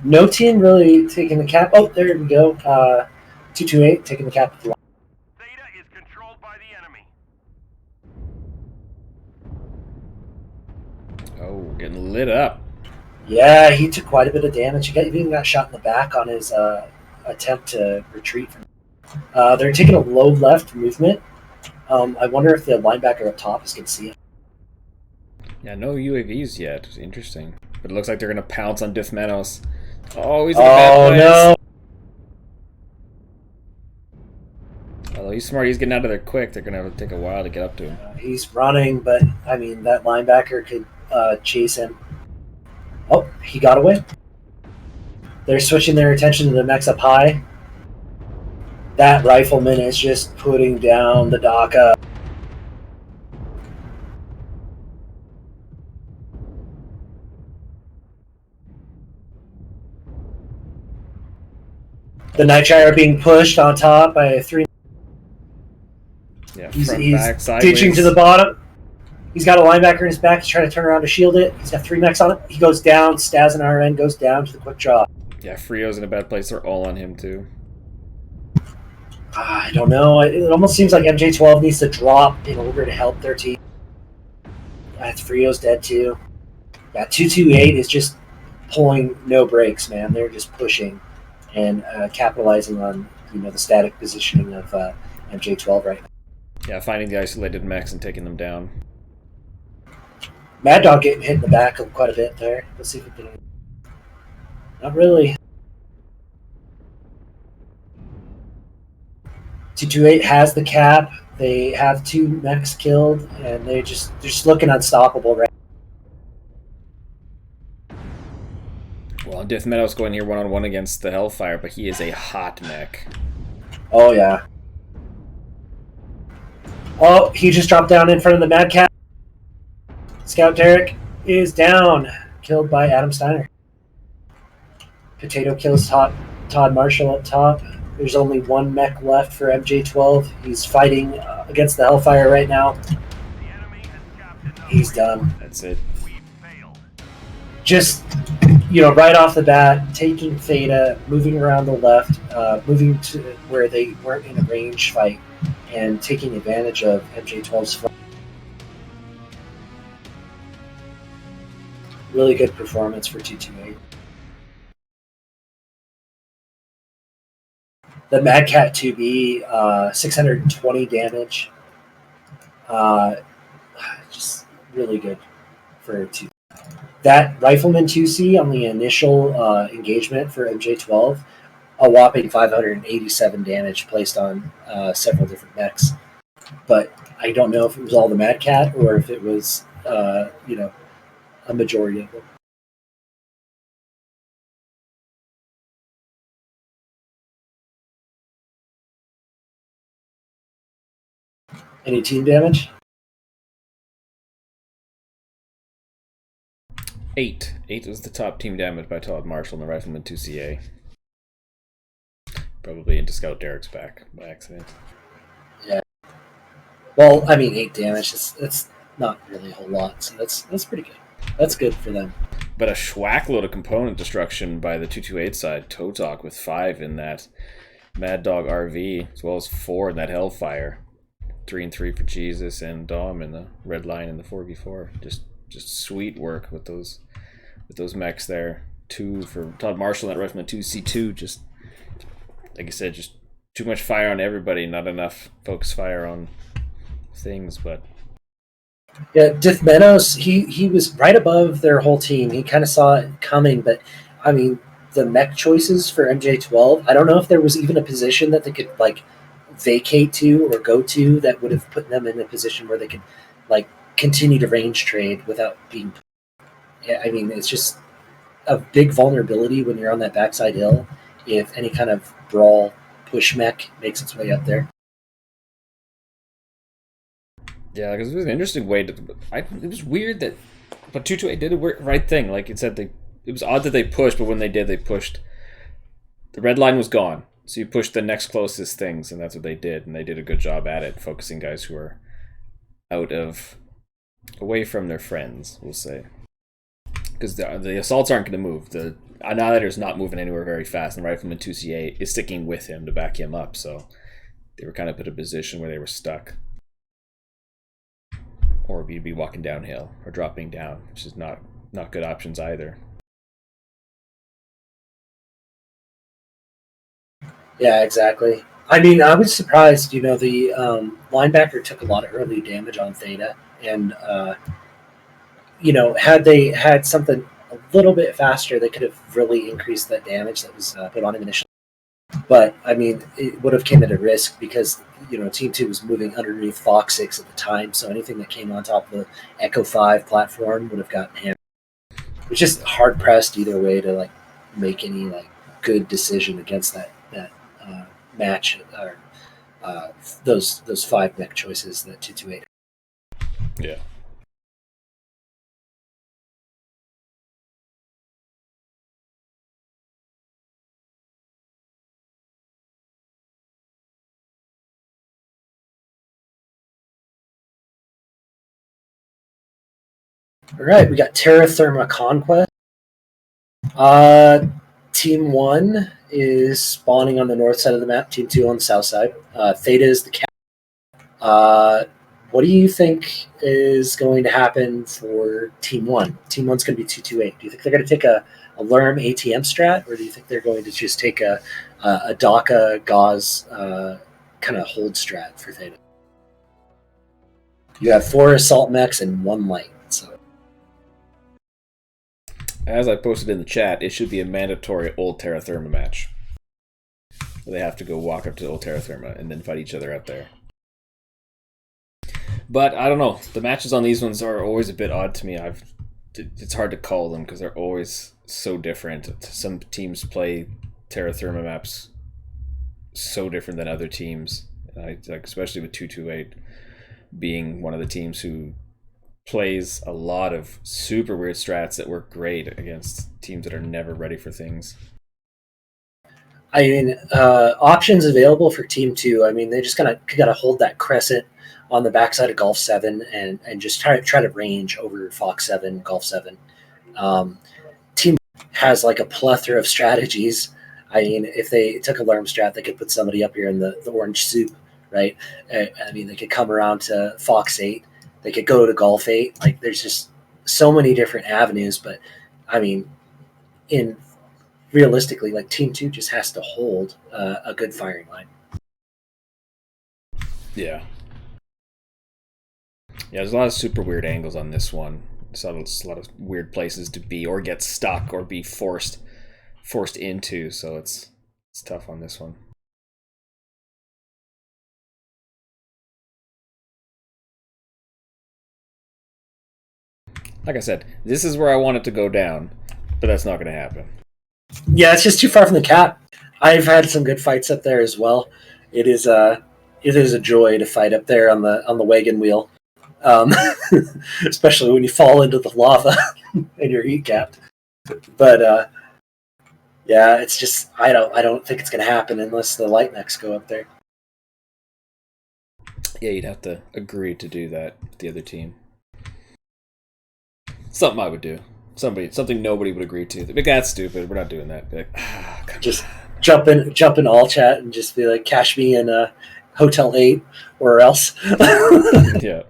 No team really taking the cap. Oh, there we go. 228 taking the cap at the line. Theta is controlled by the enemy. Oh, getting lit up. Yeah, he took quite a bit of damage. He even got shot in the back on his attempt to retreat from. They're taking a low left movement. I wonder if the linebacker up top is going to see him. Yeah, no UAVs yet. Interesting. But it looks like they're going to pounce on Dith Menos. Oh, he's in a bad place. No. Although he's smart, he's getting out of there quick. They're going to take a while to get up to him. He's running, but, I mean, that linebacker could chase him. Oh, he got away. They're switching their attention to the mechs up high. That rifleman is just putting down the DACA. The Nitri are being pushed on top by a 3. Yeah, He's back, sideways. ditching to the bottom. He's got a linebacker in his back. He's trying to turn around to shield it. He's got 3 mechs on him. He goes down. Staz and RN goes down to the quick draw. Yeah, Frio's in a bad place. They're all on him, too. I don't know. It almost seems like MJ12 needs to drop in order to help their team. Frio's dead, too. Yeah, 228 is just pulling no brakes, man. They're just pushing and capitalizing on the static positioning of MJ12 right now. Yeah, finding the isolated mechs and taking them down. Mad Dog getting hit in the back quite a bit there. Let's see if we can. Not really. 228 has the cap. They have 2 mechs killed, and they're just looking unstoppable right. Well, Div Meadow's going here one-on-one against the Hellfire, but he is a hot mech. Oh, yeah. Oh, he just dropped down in front of the Mad Cat. Scout Derek is down, killed by Adam Steiner. Potato kills Todd Marshall up top. There's only 1 mech left for MJ12. He's fighting against the Hellfire right now. He's done. That's it. Just, right off the bat, taking Theta, moving around the left, moving to where they weren't in a range fight, and taking advantage of MJ12's flank. Really good performance for 228. The Mad Cat 2B, 620 damage. Just really good for 2. That Rifleman 2C on the initial engagement for MJ12, a whopping 587 damage placed on several different mechs. But I don't know if it was all the Mad Cat or if it was, a majority of them. Any team damage? 8. 8 was the top team damage by Todd Marshall and the Rifleman 2CA. Probably into Scout Derek's back by accident. Yeah. Well, 8 damage. That's not really a whole lot, so that's pretty good. That's good for them. But a schwack load of component destruction by the 228 side. ToC with 5 in that Mad Dog RV, as well as 4 in that Hellfire. 3 and 3 for Jesus and Dom in the red line in the 4v4. Just sweet work with those mechs there. 2 for Todd Marshall and that Rifleman 2C2. Just like I said, just too much fire on everybody, not enough focus fire on things, but yeah, Div Meadows, he was right above their whole team. He kind of saw it coming, but the mech choices for MJ12, I don't know if there was even a position that they could vacate to or go to that would have put them in a position where they could continue to range trade without being. Yeah, it's just a big vulnerability when you're on that backside hill if any kind of brawl push mech makes its way up there. yeah, because it was an interesting way to. It was weird that, but 228 did the right thing. Like it said, it was odd that they pushed, but when they did, they pushed. The red line was gone, so you pushed the next closest things, and that's what they did, and they did a good job at it, focusing guys who are away from their friends, we'll say. Because the assaults aren't going to move. The Annihilator's not moving anywhere very fast, and Rifleman 2CA is sticking with him to back him up, so they were kind of put in a position where they were stuck. Or you'd be walking downhill or dropping down, which is not good options either. Yeah, exactly. I was surprised, the linebacker took a lot of early damage on Theta, and had they had something a little bit faster, they could have really increased that damage that was put on him initially. But, it would have came at a risk because, Team 2 was moving underneath Fox 6 at the time, so anything that came on top of the Echo 5 platform would have gotten hammered. It's just hard-pressed either way to, make any, good decision against that match those 5 mech choices that 228. Yeah. All right, we got Terra Therma Conquest. Team 1 is spawning on the north side of the map. Team 2 on the south side. Theta is the cap. What do you think is going to happen for Team 1? Team 1's going to be 228. Do you think they're going to take a Lerm ATM strat, or do you think they're going to just take a DACA Gauze kind of hold strat for Theta? You have 4 assault mechs and 1 light. So, as I posted in the chat, it should be a mandatory Old Terra Therma match. They have to go walk up to Old Terra Therma and then fight each other out there. But I don't know. The matches on these ones are always a bit odd to me. It's hard to call them because they're always so different. Some teams play Terra Therma maps so different than other teams. Especially with 228 being one of the teams who plays a lot of super weird strats that work great against teams that are never ready for things. I mean, options available for Team 2. I mean, they just gotta hold that crescent on the backside of Golf 7 and just try to range over Fox 7, Golf 7. Team has like a plethora of strategies. I mean, if they took a Lerm strat, they could put somebody up here in the orange soup, right? I mean, they could come around to Fox 8. They could go to Golf 8. Like, there's just so many different avenues. But, I mean, realistically, like, Team 2 just has to hold a good firing line. Yeah. Yeah, there's a lot of super weird angles on this one. There's a lot of weird places to be or get stuck or be forced into, so it's tough on this one. Like I said, this is where I want it to go down, but that's not going to happen. Yeah, it's just too far from the cap. I've had some good fights up there as well. It is a joy to fight up there on the wagon wheel, especially when you fall into the lava and you're heat capped. But yeah, it's just I don't think it's going to happen unless the light mechs go up there. Yeah, you'd have to agree to do that with the other team. Something I would do. Something nobody would agree to. Like, that's stupid. We're not doing that. Like, just jump in all chat and just be like, cash me in Hotel 8 or else. Yeah.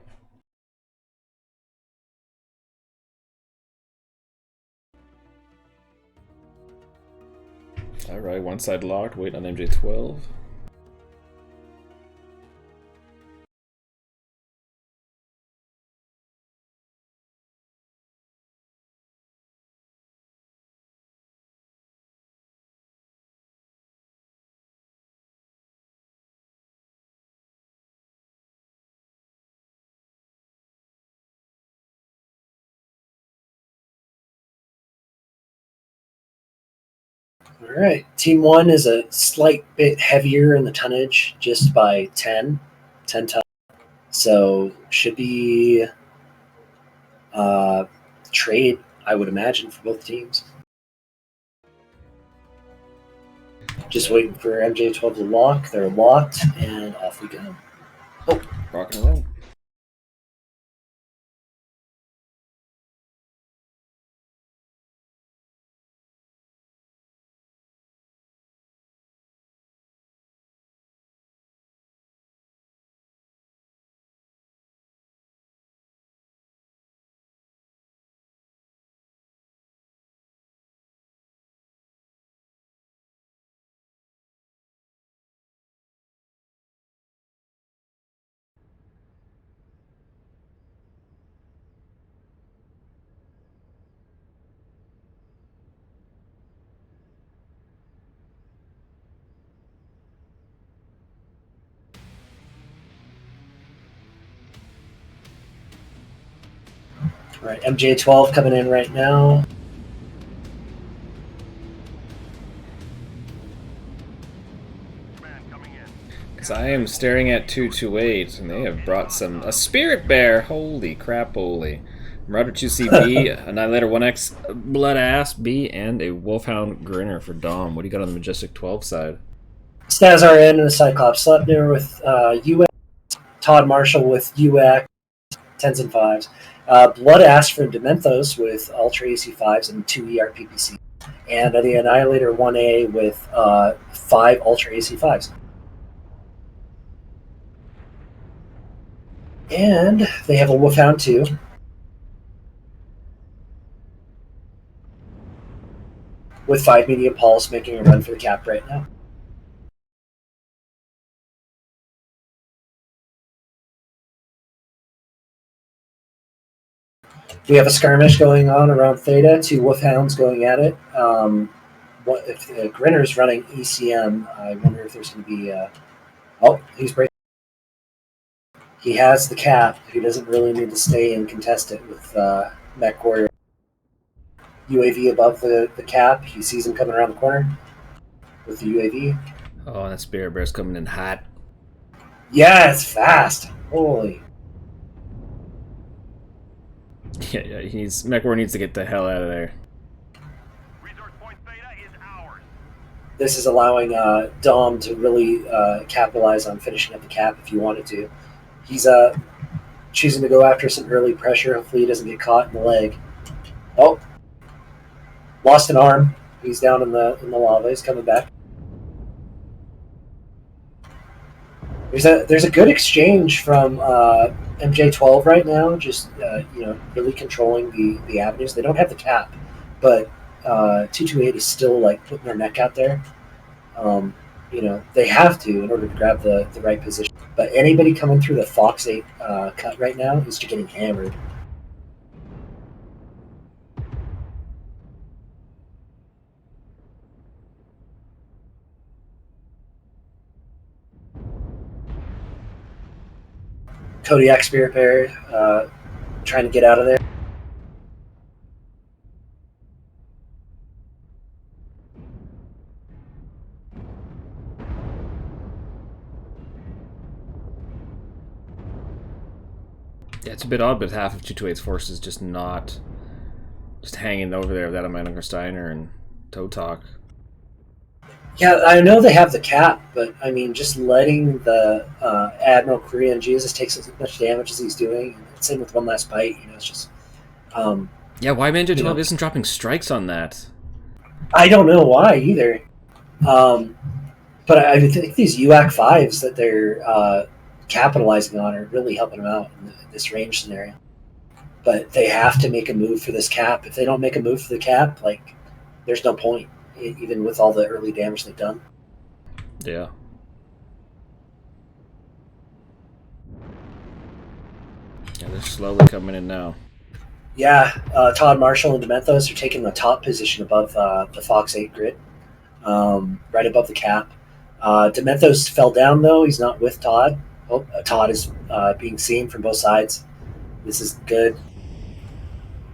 All right, one side locked. Wait on MJ12. All right, Team 1 is a slight bit heavier in the tonnage, just by 10 tons. So should be trade, I would imagine, for both teams. Just waiting for MJ12 to lock. They're locked, and off we go. Oh, rocking and rolling. All right, MJ12 coming in right now. Man coming As I am staring at 228, and they have brought a Spirit Bear. Holy crap-oly. Marauder 2CB, Annihilator 1X, Blood Ass B, and a Wolfhound Grinner for Dom. What do you got on the Majestic 12 side? Staz RN and a Cyclops Sleipnir with UX, Todd Marshall with UX, 10s and 5s. Blood Ass from Dementhos with Ultra AC5s and 2 ERPPC. And the Annihilator 1A with 5 Ultra AC5s. And they have a Wolfhound too. With 5 medium pulse making a run for the cap right now. We have a skirmish going on around Theta, 2 Wolfhounds going at it. If Grinner's running ECM, I wonder if there's going to be... oh, he's breaking. He has the cap. He doesn't really need to stay and contest it with Mech Warrior. UAV above the cap. He sees him coming around the corner with the UAV. Oh, that Spirit Bear's coming in hot. Yeah, it's fast. Holy. Yeah, Mech Warrior needs to get the hell out of there. Resource point Theta is ours. This is allowing Dom to really capitalize on finishing up the cap if he wanted to. He's choosing to go after some early pressure. Hopefully he doesn't get caught in the leg. Oh. Lost an arm. He's down in the lava. He's coming back. There's a good exchange from MJ12 right now. Just really controlling the avenues. They don't have the cap, but 228 is still like putting their neck out there. They have to in order to grab the right position. But anybody coming through the Fox 8 cut right now is just getting hammered. Kodiak Spirit Bear trying to get out of there. Yeah, it's a bit odd, but half of 228's force is just hanging over there without a Meininger Steiner and ToC. Yeah, I know they have the cap, but I mean, just letting the Admiral Korean Jesus take as much damage as he's doing, same with One Last Bite, it's just... yeah, why MJ12 isn't dropping strikes on that? I don't know why, either. But I think these UAC 5s that they're capitalizing on are really helping them out in this range scenario. But they have to make a move for this cap. If they don't make a move for the cap, there's no point. Even with all the early damage they've done. Yeah. Yeah, they're slowly coming in now. Yeah, Todd Marshall and Dementhos are taking the top position above the Fox 8 grid, right above the cap. Dementhos fell down, though. He's not with Todd. Oh, Todd is being seen from both sides. This is good.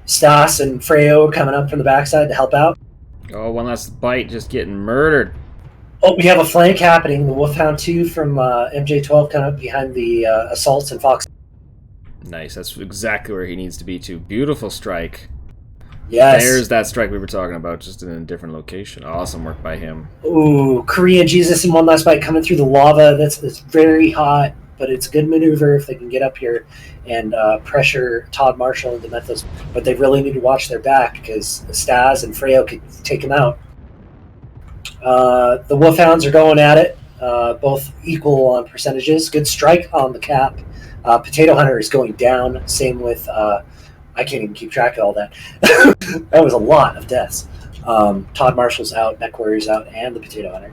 Stas and Freyo coming up from the backside to help out. Oh, One Last Bite just getting murdered. Oh, we have a flank happening. The Wolfhound 2 from MJ12 coming up behind the assaults and Fox. Nice. That's exactly where he needs to be, too. Beautiful strike. Yes. There's that strike we were talking about, just in a different location. Awesome work by him. Ooh, Korean Jesus and One Last Bite coming through the lava. That's very hot, but it's a good maneuver if they can get up here and pressure Todd Marshall and Dementhos. But they really need to watch their back because Stas and Freyo could take them out. The Wolfhounds are going at it, both equal on percentages. Good strike on the cap. Potato Hunter is going down. Same with, I can't even keep track of all that. That was a lot of deaths. Todd Marshall's out, Mech Warrior's out, and the Potato Hunter.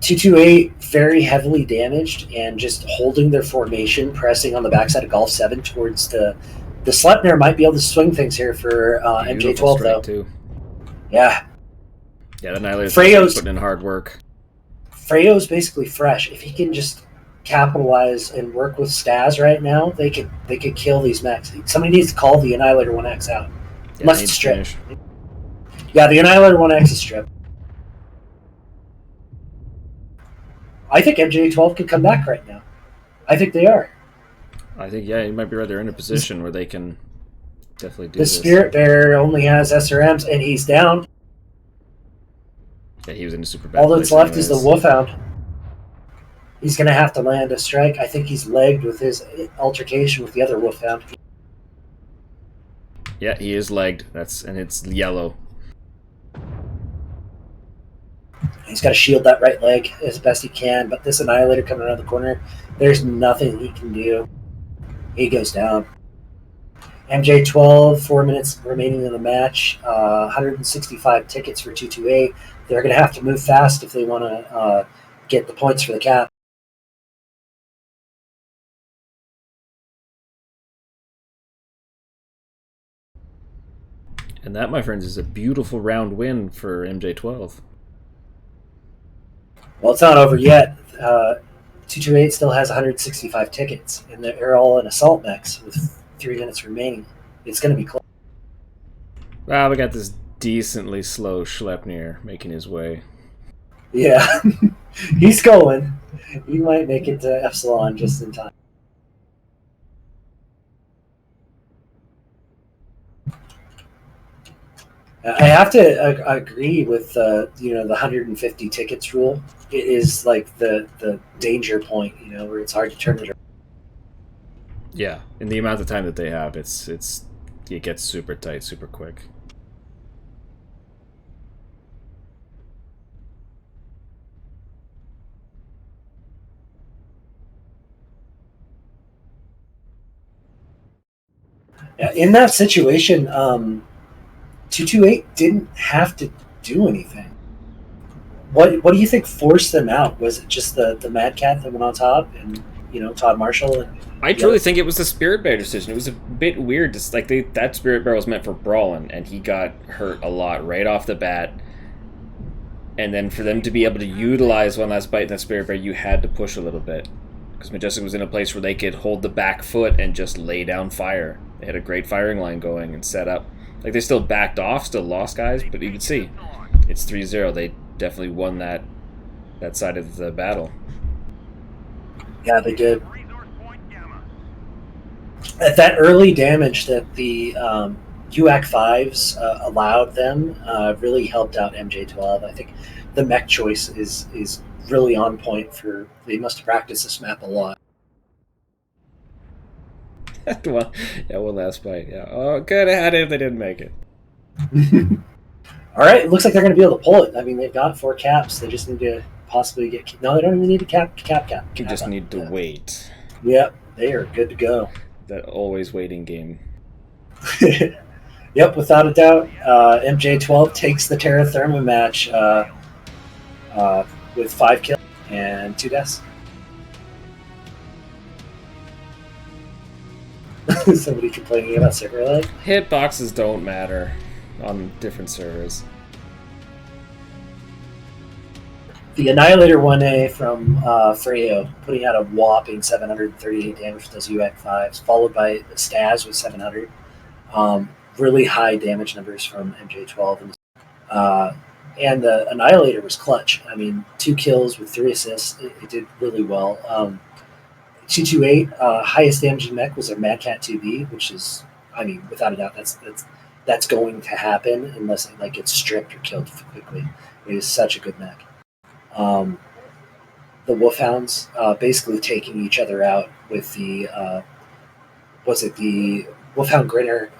T28 very heavily damaged and just holding their formation, pressing on the backside of Golf 7 towards the Sleipnir might be able to swing things here for MJ12 though. Too. Yeah. Yeah, the Annihilator's putting in hard work. Freyo's basically fresh. If he can just capitalize and work with Stas right now, they could kill these mechs. Somebody needs to call the Annihilator 1X out. Yeah, Must strip. Yeah, the Annihilator 1X is strip. I think MJ12 could come back right now. I think they are. I think, yeah, you might be right. They're in a position where they can definitely do The this. Spirit Bearer only has SRMs, and he's down. Yeah, he was in a super bad All that's place left is the anyways. Wolfhound. He's going to have to land a strike. I think he's legged with his altercation with the other Wolfhound. Yeah, he is legged. And it's yellow. He's got to shield that right leg as best he can, but this Annihilator coming around the corner, there's nothing he can do. He goes down. MJ12, 4 minutes remaining in the match, 165 tickets for 228. They're going to have to move fast if they want to get the points for the cap. And that, my friends, is a beautiful round win for MJ12. Well, it's not over yet. 228 still has 165 tickets, and they're all in assault mechs with 3 minutes remaining. It's going to be close. Wow, we got this decently slow Schleppnir making his way. Yeah, he's going. He might make it to Epsilon just in time. I have to agree with the 150 tickets rule. It is like the danger point, where it's hard to turn it around. Yeah, in the amount of time that they have, it gets super tight, super quick. In that situation, 228 didn't have to do anything. What do you think forced them out? Was it just the Mad Cat that went on top, and Todd Marshall? I truly think it was the Spirit Bear decision. It was a bit weird. That Spirit Bear was meant for Brawlin, and he got hurt a lot right off the bat. And then for them to be able to utilize one last bite in that Spirit Bear, you had to push a little bit. Because Majestic was in a place where they could hold the back foot and just lay down fire. They had a great firing line going and set up. Like, they still backed off, still lost guys, but you can see, it's 3-0. They definitely won that side of the battle. Yeah, they did. At that early damage that the UAC 5s allowed them really helped out MJ12. I think the mech choice is really on point for. They must have practiced this map a lot. Well, yeah, one last bite. Yeah. Oh, good. I had it if they didn't make it. All right, it looks like they're going to be able to pull it. I mean, they've got 4 caps. They just need to possibly get. No, they don't even need a cap. You just need to wait. Yep, they are good to go. That always waiting game. Yep, without a doubt. MJ12 takes the Terra Therma match with 5 kills and 2 deaths. Somebody complaining about server lag? Hitboxes don't matter on different servers. The Annihilator 1A from Freyo, putting out a whopping 738 damage with those UAC 5s, followed by Staz with 700. Really high damage numbers from MJ12. And the Annihilator was clutch. I mean, 2 kills with 3 assists. It did really well. 228, highest damaging mech was a Mad Cat 2B, which is, I mean, without a doubt, that's going to happen unless it gets stripped or killed quickly. It is such a good mech. The Wolfhounds basically taking each other out with the Wolfhound Grinner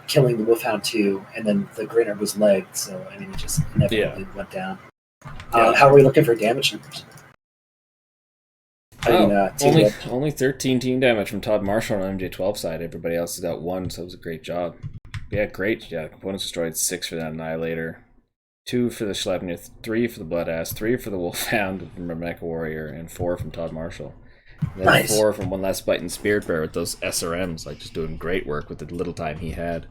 killing the Wolfhound 2, and then the Grinner was legged, so I mean it just inevitably went down. How are we looking for damage numbers? Only 13 team damage from Todd Marshall on MJ12 side. Everybody else has got 1, so it was a great job. Yeah, great. Yeah, components destroyed. 6 for that Annihilator. 2 for the Schleppnir, 3 for the Bloodass, 3 for the Wolfhound from Mecha Warrior, and 4 from Todd Marshall. And then Nice. 4 from One Last Bite and Spirit Bear with those SRMs, just doing great work with the little time he had.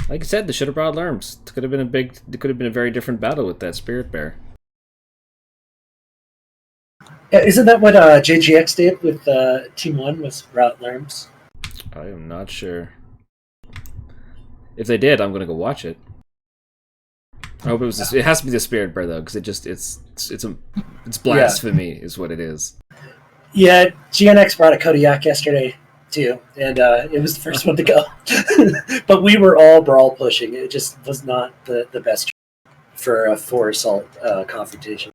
Like I said, they should have brought Lerms. It could have been a very different battle with that Spirit Bear. Yeah, isn't that what JGX did with Team 1 was route Lerms? I am not sure. If they did, I'm gonna go watch it. I hope it was. It has to be the Spirit Bear though, because it's blasphemy, is what it is. Yeah, GNX brought a Kodiak yesterday too, and it was the first one to go. But we were all brawl pushing. It just was not the best for a 4 assault confrontation.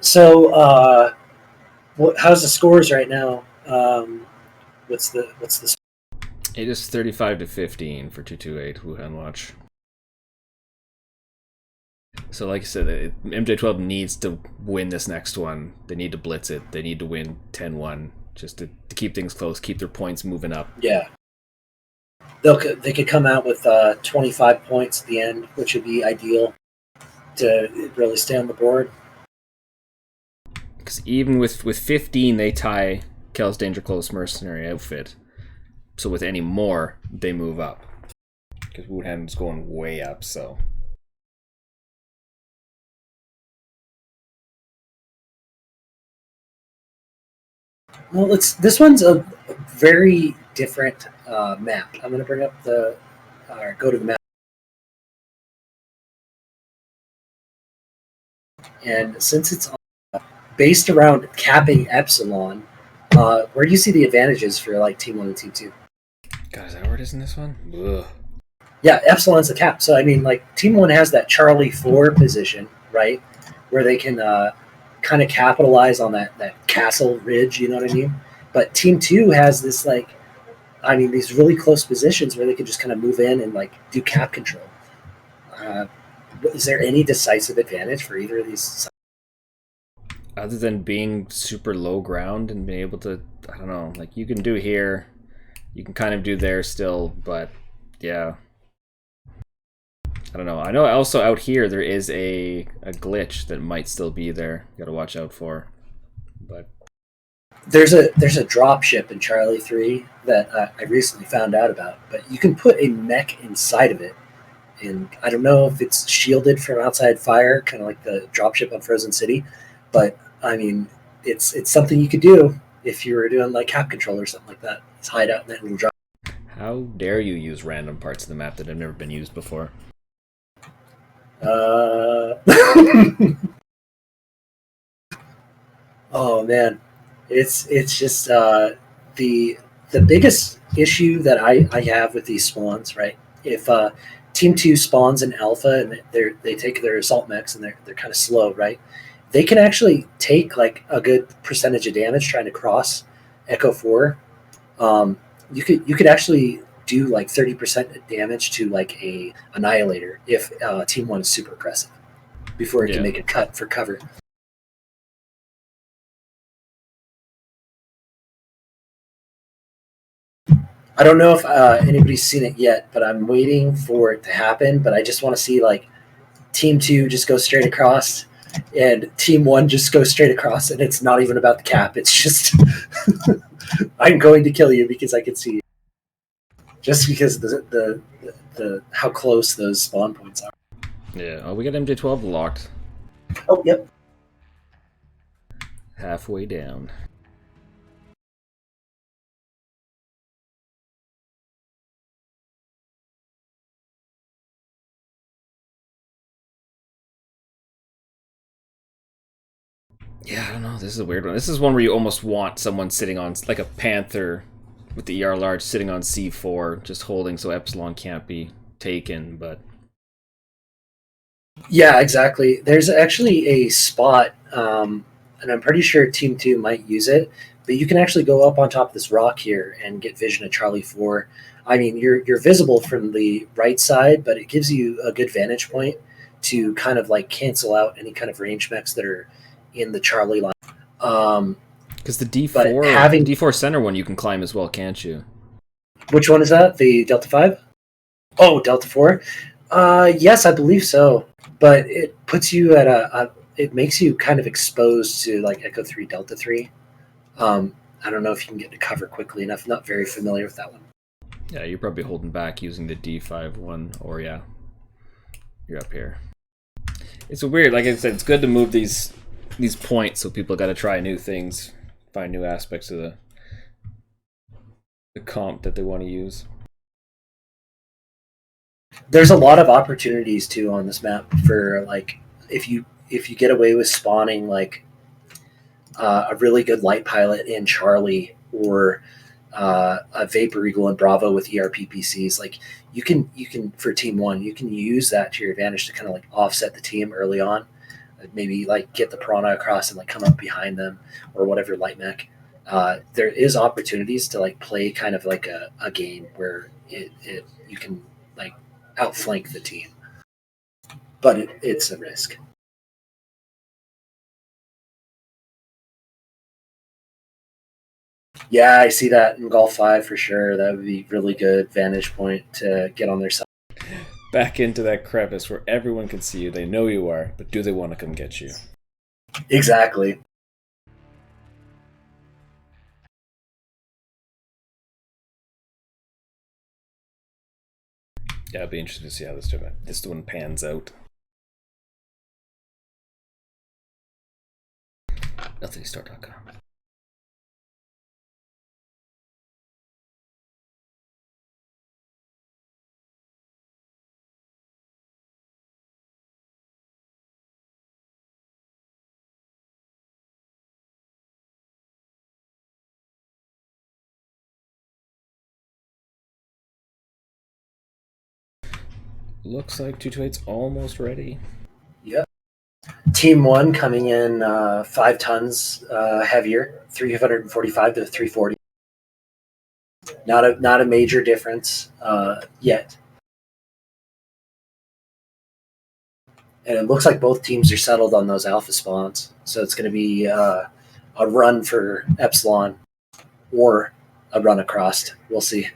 So, how's the scores right now? What's the It is 35-15 for 228 Wuhan Watch. So, like I said, MJ12 needs to win this next one. They need to blitz it. They need to win 10-1 just to keep things close, keep their points moving up. Yeah. They could come out with 25 points at the end, which would be ideal to really stay on the board. Because even with 15, they tie Kel's Danger Close Mercenary outfit. So with any more, they move up. Because Wuhan's going way up, so... Well, this one's a very different map. I'm going to bring up go to the map. And since it's based around capping Epsilon, where do you see the advantages for like Team 1 and Team 2? God, is that where it is in this one? Ugh. Yeah, Epsilon's the cap. So, I mean, like, Team 1 has that Charlie 4 position, right? Where they can kind of capitalize on that castle ridge, you know what I mean? But Team 2 has this, like, I mean, these really close positions where they can just kind of move in and, like, do cap control. Is there any decisive advantage for either of these? Other than being super low ground and being able to, I don't know, like, you can do here, you can kind of do there still, but, yeah. I don't know. I know also out here there is a glitch that might still be there. You gotta watch out for. But there's a drop ship in Charlie 3 that I recently found out about. But you can put a mech inside of it, and I don't know if it's shielded from outside fire, kind of like the drop ship on Frozen City. But I mean, it's something you could do if you were doing like cap control or something like that. Just hide out in that little drop. How dare you use random parts of the map that have never been used before? Oh man, it's just the biggest issue that I have with these spawns, right? If Team 2 spawns in Alpha and they take their assault mechs and they're kind of slow, right? They can actually take like a good percentage of damage trying to cross Echo 4. You could actually do like 30% damage to like a Annihilator if Team 1 is super aggressive before it can make a cut for cover. I don't know if anybody's seen it yet, but I'm waiting for it to happen. But I just want to see like Team 2 just go straight across and Team 1 just go straight across, and it's not even about the cap. It's just I'm going to kill you because I can see you. Just because the how close those spawn points are. Yeah. Oh, we got MJ12 locked. Oh, yep. Halfway down. Yeah, I don't know. This is a weird one. This is one where you almost want someone sitting on, like a Panther with the ER large sitting on C4, just holding so Epsilon can't be taken, but... Yeah, exactly. There's actually a spot, and I'm pretty sure Team 2 might use it, but you can actually go up on top of this rock here and get vision of Charlie 4. I mean, you're visible from the right side, but it gives you a good vantage point to kind of like cancel out any kind of range mechs that are in the Charlie line. Because the D4 center one you can climb as well, can't you? Which one is that? The Delta 5? Oh, Delta 4? Yes, I believe so. But it puts you at it makes you kind of exposed to like Echo 3, Delta 3. I don't know if you can get to cover quickly enough. Not very familiar with that one. Yeah, you're probably holding back using the D5 one, or yeah, you're up here. It's a weird, like I said, it's good to move these points so people got to try new things, find new aspects of the comp that they want to use. There's a lot of opportunities too on this map for like if you get away with spawning like a really good light pilot in Charlie or a Vapor Eagle and Bravo with ERPPCs, like you can for Team 1, you can use that to your advantage to kind of like offset the team early on. Maybe like get the Piranha across and like come up behind them or whatever light mech. There is opportunities to like play kind of like a game where you can like outflank the team, but it's a risk. Yeah, I see that in Golf 5 for sure. That would be really good vantage point to get on their side. Back into that crevice where everyone can see you. They know you are, but do they want to come get you? Exactly. Yeah, it'll be interesting to see how this one pans out. LTDstart.com. Looks like 228's almost ready. Yep. Team 1 coming in 5 tons heavier, 345 to 340. Not a major difference yet. And it looks like both teams are settled on those alpha spawns. So it's going to be a run for Epsilon or a run across. We'll see.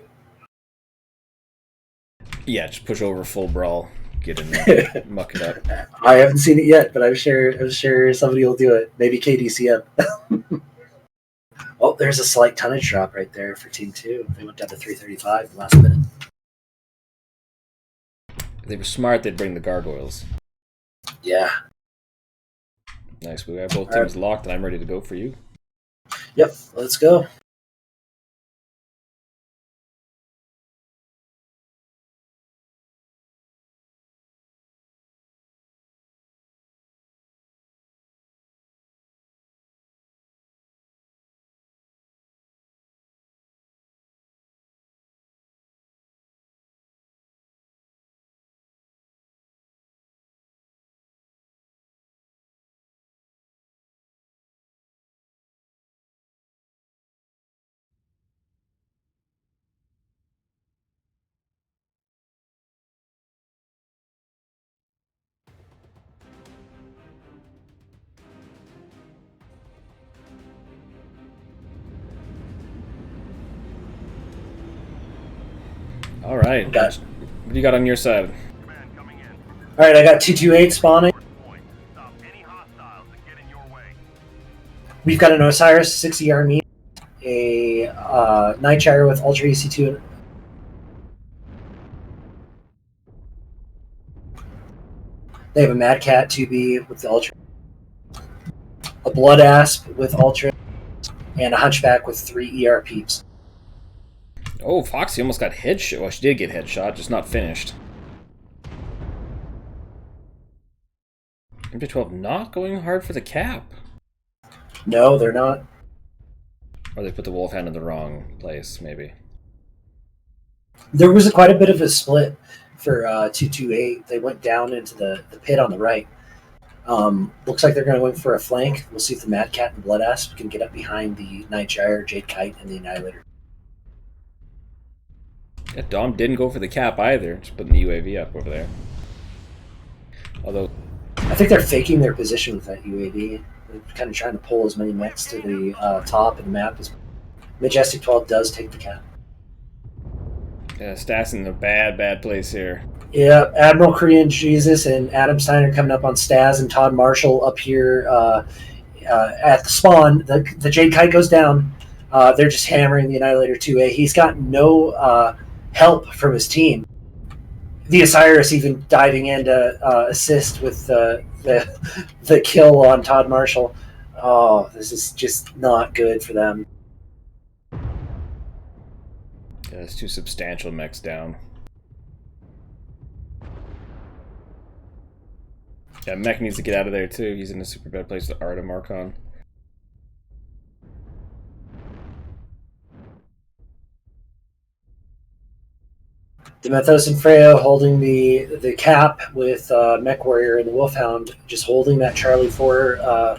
Yeah, just push over full brawl. Get in there. Muck it up. I haven't seen it yet, but I'm sure somebody will do it. Maybe KDCM. Oh, there's a slight tonnage drop right there for Team 2. They went down to 335 in the last minute. If they were smart, they'd bring the gargoyles. Yeah. Nice. We have both teams locked, and I'm ready to go for you. Yep, let's go. All right. Got it. What do you got on your side? Command coming in. All right, I got 228 spawning. Point. Stop any hostiles that get in your way. We've got an Osiris 60-yard meet, a Nightshire with Ultra EC2. They have a Mad Cat 2B with the Ultra, a Blood Asp with Ultra, and a Hunchback with 3 ER peeps. Oh, Foxy almost got headshot. Well, she did get headshot, just not finished. MJ12 not going hard for the cap. No, they're not. Or they put the wolf hand in the wrong place, maybe. There was quite a bit of a split for 228. They went down into the pit on the right. Looks like they're going to go for a flank. We'll see if the Mad Cat and Blood Asp can get up behind the Nightshire, Jade Kite, and the Annihilator. Yeah, Dom didn't go for the cap either, just putting the UAV up over there. Although, I think they're faking their position with that UAV. They're kind of trying to pull as many mechs to the top of the map as Majestic 12 does take the cap. yeah, Stas in a bad place here. Yeah, Admiral Korean Jesus and Adam Steiner coming up on Staz, and Todd Marshall up here at the spawn. The Jade Kite goes down. They're just hammering the Annihilator 2A. He's got no help from his team. The Osiris even diving in to assist with the kill on Todd Marshall. Oh, this is just not good for them. Yeah, there's 2 substantial mechs down. Yeah, mech needs to get out of there too. He's in a super bad place to R to mark on. Demethos and Freya holding the cap with Mech Warrior and the Wolfhound just holding that Charlie 4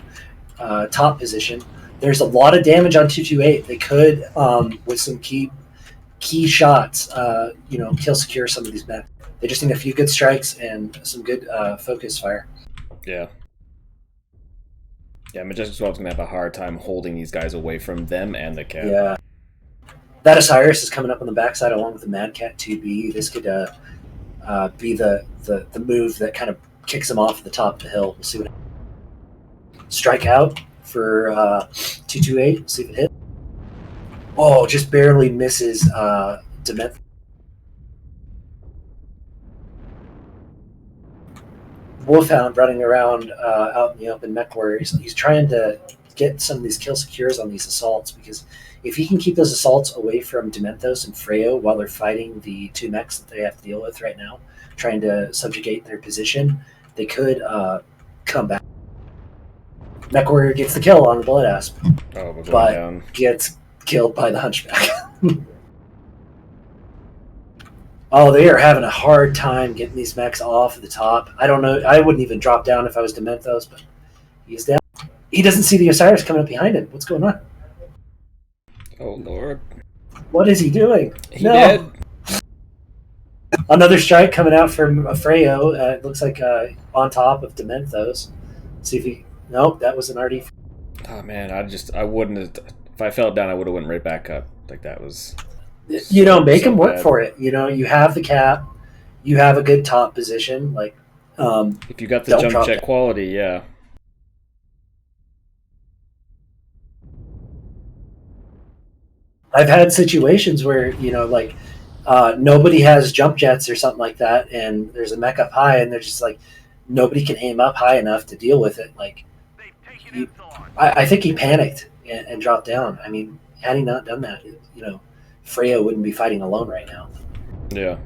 top position. There's a lot of damage on 228. They could, with some key shots, kill secure some of these mechs. They just need a few good strikes and some good focus fire. Yeah. Yeah, MJ12's going to have a hard time holding these guys away from them and the cap. Yeah. That Osiris is coming up on the backside along with the Mad Cat 2B. This could be the move that kind of kicks him off at the top of the hill. We'll see what strike out for 228. We'll see if it hits. Oh, just barely misses Demeth. Wolfhound running around out in the open mech warriors. He's trying to get some of these kill secures on these assaults, because if he can keep those assaults away from Demethos and Freo while they're fighting the 2 mechs that they have to deal with right now, trying to subjugate their position, they could come back. Mech warrior gets the kill on the Blood Asp, but gets killed by the Hunchback. Oh, they are having a hard time getting these mechs off the top. I don't know. I wouldn't even drop down if I was Demethos, but he's down. He doesn't see the Osiris coming up behind him. What's going on? Oh, Lord. What is he doing? He dead. Another strike coming out from Freo. It looks like on top of Demethos. See if he... Nope, that was an RD. Oh, man, I wouldn't have... If I fell down, I would have went right back up. Like, that was... make him work for it. You have the cap. You have a good top position. Like, if you got the jump jet quality, yeah. I've had situations where, nobody has jump jets or something like that, and there's a mech up high, and they're just like, nobody can aim up high enough to deal with it. Like, I think he panicked and dropped down. I mean, had he not done that, Freo wouldn't be fighting alone right now. Yeah.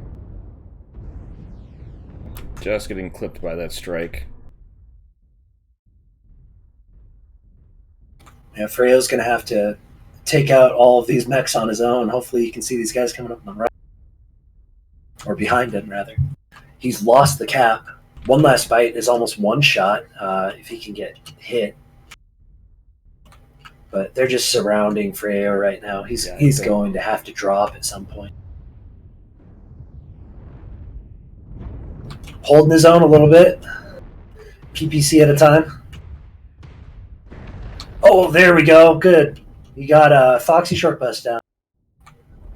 Just getting clipped by that strike. Yeah, Freyo's going to have to take out all of these mechs on his own. Hopefully you can see these guys coming up on the right. Or behind him, rather. He's lost the cap. One last bite is almost one shot if he can get hit. But they're just surrounding Freo right now. He's going to have to drop at some point. Holding his own a little bit. PPC at a time. Oh, there we go. Good. You got Foxy Short Bust down.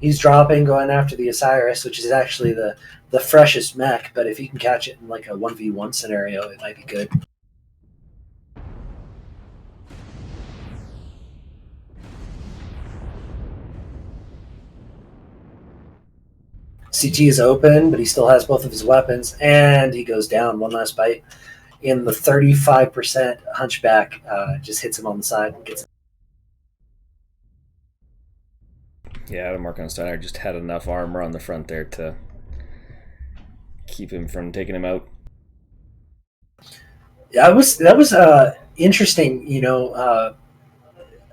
He's dropping, going after the Osiris, which is actually the freshest mech. But if you can catch it in like a 1v1 scenario, it might be good. CT is open, but he still has both of his weapons, and he goes down. One last bite. In the 35% Hunchback just hits him on the side and gets him. Yeah, Adam Markensteiner just had enough armor on the front there to keep him from taking him out. Yeah, that was interesting.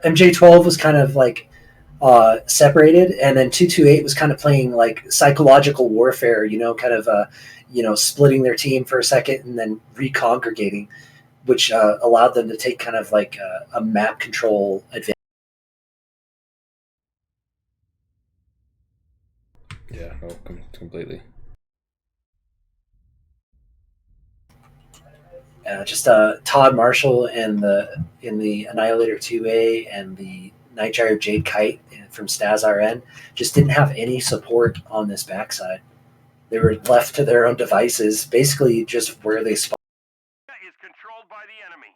MJ12 was kind of like separated, and then 228 was kind of playing like psychological warfare, kind of splitting their team for a second and then recongregating, which allowed them to take kind of like a map control advantage. Yeah, no, completely. Just Todd Marshall and in the Annihilator 2A and the Night Gyro Jade Kite from Staz RN just didn't have any support on this backside. They were left to their own devices, basically just where they spawned. Is controlled by the enemy.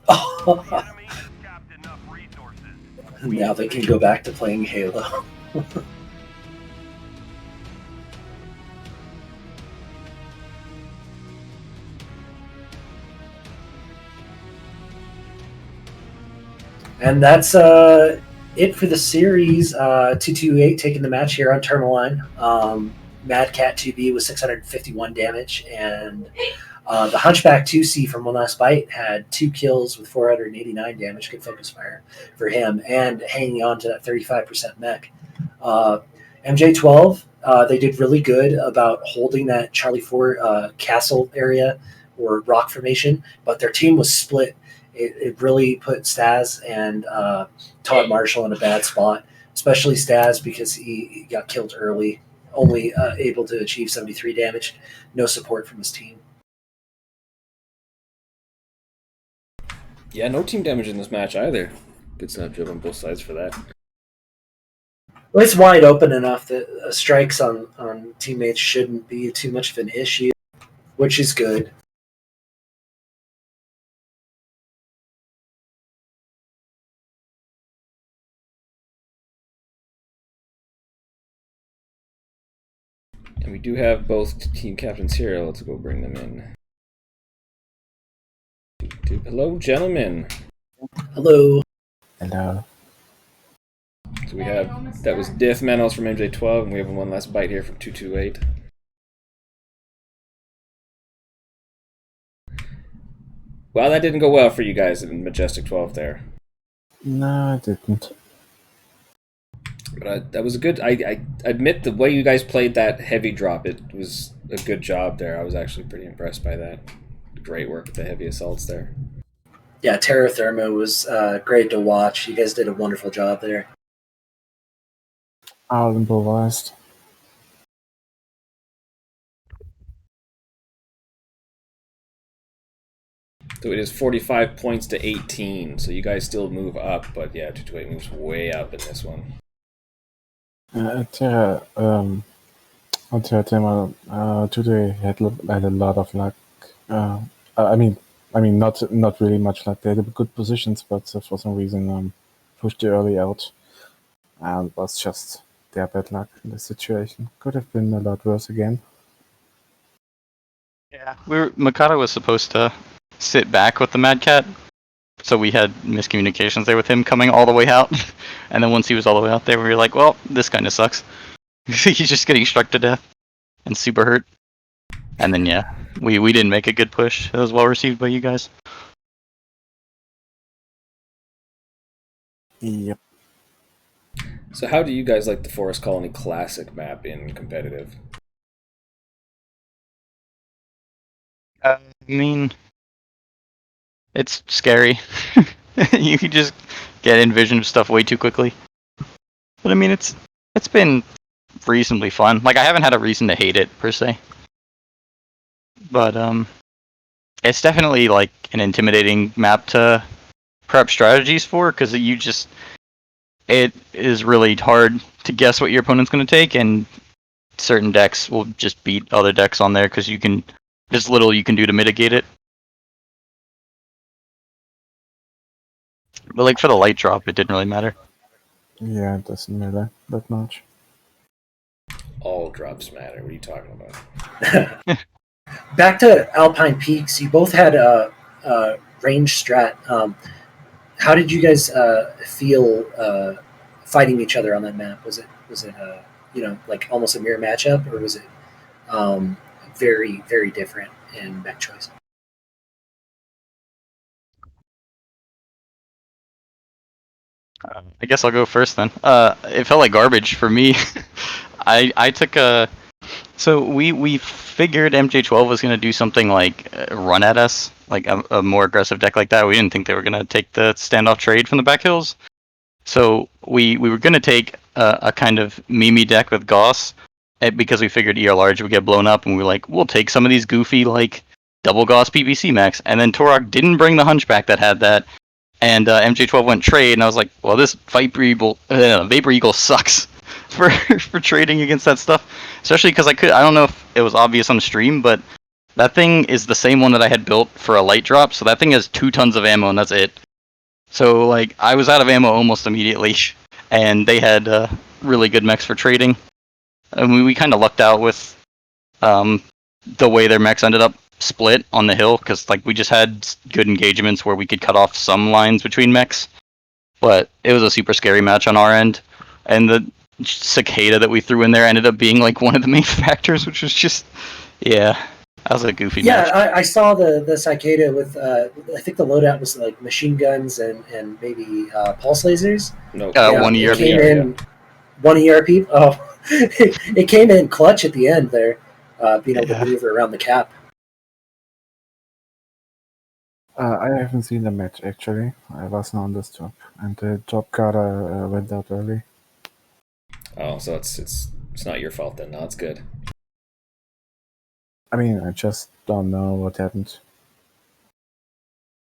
Enemy has capped enough resources. Now they can go back to playing Halo. And that's it for the series. 228 taking the match here on Tourmaline. Mad Cat 2B with 651 damage, and the Hunchback 2C from One Last Bite had 2 kills with 489 damage. Good focus fire for him, and hanging on to that 35% mech. MJ12, they did really good about holding that Charlie 4 castle area or rock formation, but their team was split. It really put Staz and Todd Marshall in a bad spot, especially Staz because he got killed early, only able to achieve 73 damage, no support from his team. Yeah, no team damage in this match either. Good snap job on both sides for that. Well, it's wide open enough that strikes on teammates shouldn't be too much of an issue, which is good. And we do have both team captains here. Let's go bring them in. Hello, gentlemen. Hello. Hello. So we have, that was Diff Manos from MJ12, and we have One Last Bite here from 228. Well, that didn't go well for you guys in Majestic 12 there. No, I didn't. But that was a good, I admit the way you guys played that heavy drop, it was a good job there. I was actually pretty impressed by that. Great work with the heavy assaults there. Yeah, Terra Thermo was great to watch. You guys did a wonderful job there. All improvised. So it is 45 points to 18, so you guys still move up, but yeah, 228 moves way up in this one. Terra today had a lot of luck. I mean, not really much luck. They had good positions, but for some reason pushed early out, and it was just their bad luck in the situation. Could have been a lot worse again. Yeah, Mikado was supposed to sit back with the Mad Cat, so we had miscommunications there with him coming all the way out, and then once he was all the way out there, we were like, well, this kind of sucks. He's just getting struck to death and super hurt. And then yeah, we didn't make a good push. It was well received by you guys. Yep. So how do you guys like the Forest Colony Classic map in competitive? I mean, it's scary. You can just get in vision of stuff way too quickly. But I mean, it's been reasonably fun. Like, I haven't had a reason to hate it per se. But it's definitely like an intimidating map to prep strategies for, because it is really hard to guess what your opponent's going to take, and certain decks will just beat other decks on there because there's little you can do to mitigate it. But like for the light drop, it didn't really matter. Yeah, it doesn't matter that much. All drops matter. What are you talking about? Back to Alpine Peaks, you both had a range strat. How did you guys feel fighting each other on that map? Was it like almost a mirror matchup, or was it very, very different in mech choice? I guess I'll go first then. It felt like garbage for me. I took a... So we figured MJ12 was going to do something like run at us, like a more aggressive deck like that. We didn't think they were going to take the standoff trade from the back hills. So we were going to take a kind of Mimi deck with Gauss, because we figured ER large would get blown up, and we were like, we'll take some of these goofy like double Gauss PPC mechs. And then ToC didn't bring the Hunchback that had that, and MJ12 went trade, and I was like, well, this Vapor Eagle sucks for trading against that stuff. Especially because I don't know if it was obvious on the stream, but That thing is the same one that I had built for a light drop, so that thing has 2 tons of ammo and that's it. So like I was out of ammo almost immediately, and they had really good mechs for trading. And we kind of lucked out with the way their mechs ended up split on the hill, because like we just had good engagements where we could cut off some lines between mechs. But it was a super scary match on our end, and the cicada that we threw in there ended up being like one of the main factors, which was just that was a goofy match. I saw the cicada with I think the loadout was like machine guns and maybe pulse lasers. No, one it ERP. came in one ERP. Oh, it came in clutch at the end there, being able to maneuver around the cap. I haven't seen the match actually. I wasn't on this job, and the job card went out early. Oh, so it's not your fault then. No, it's good. I mean, I just don't know what happened.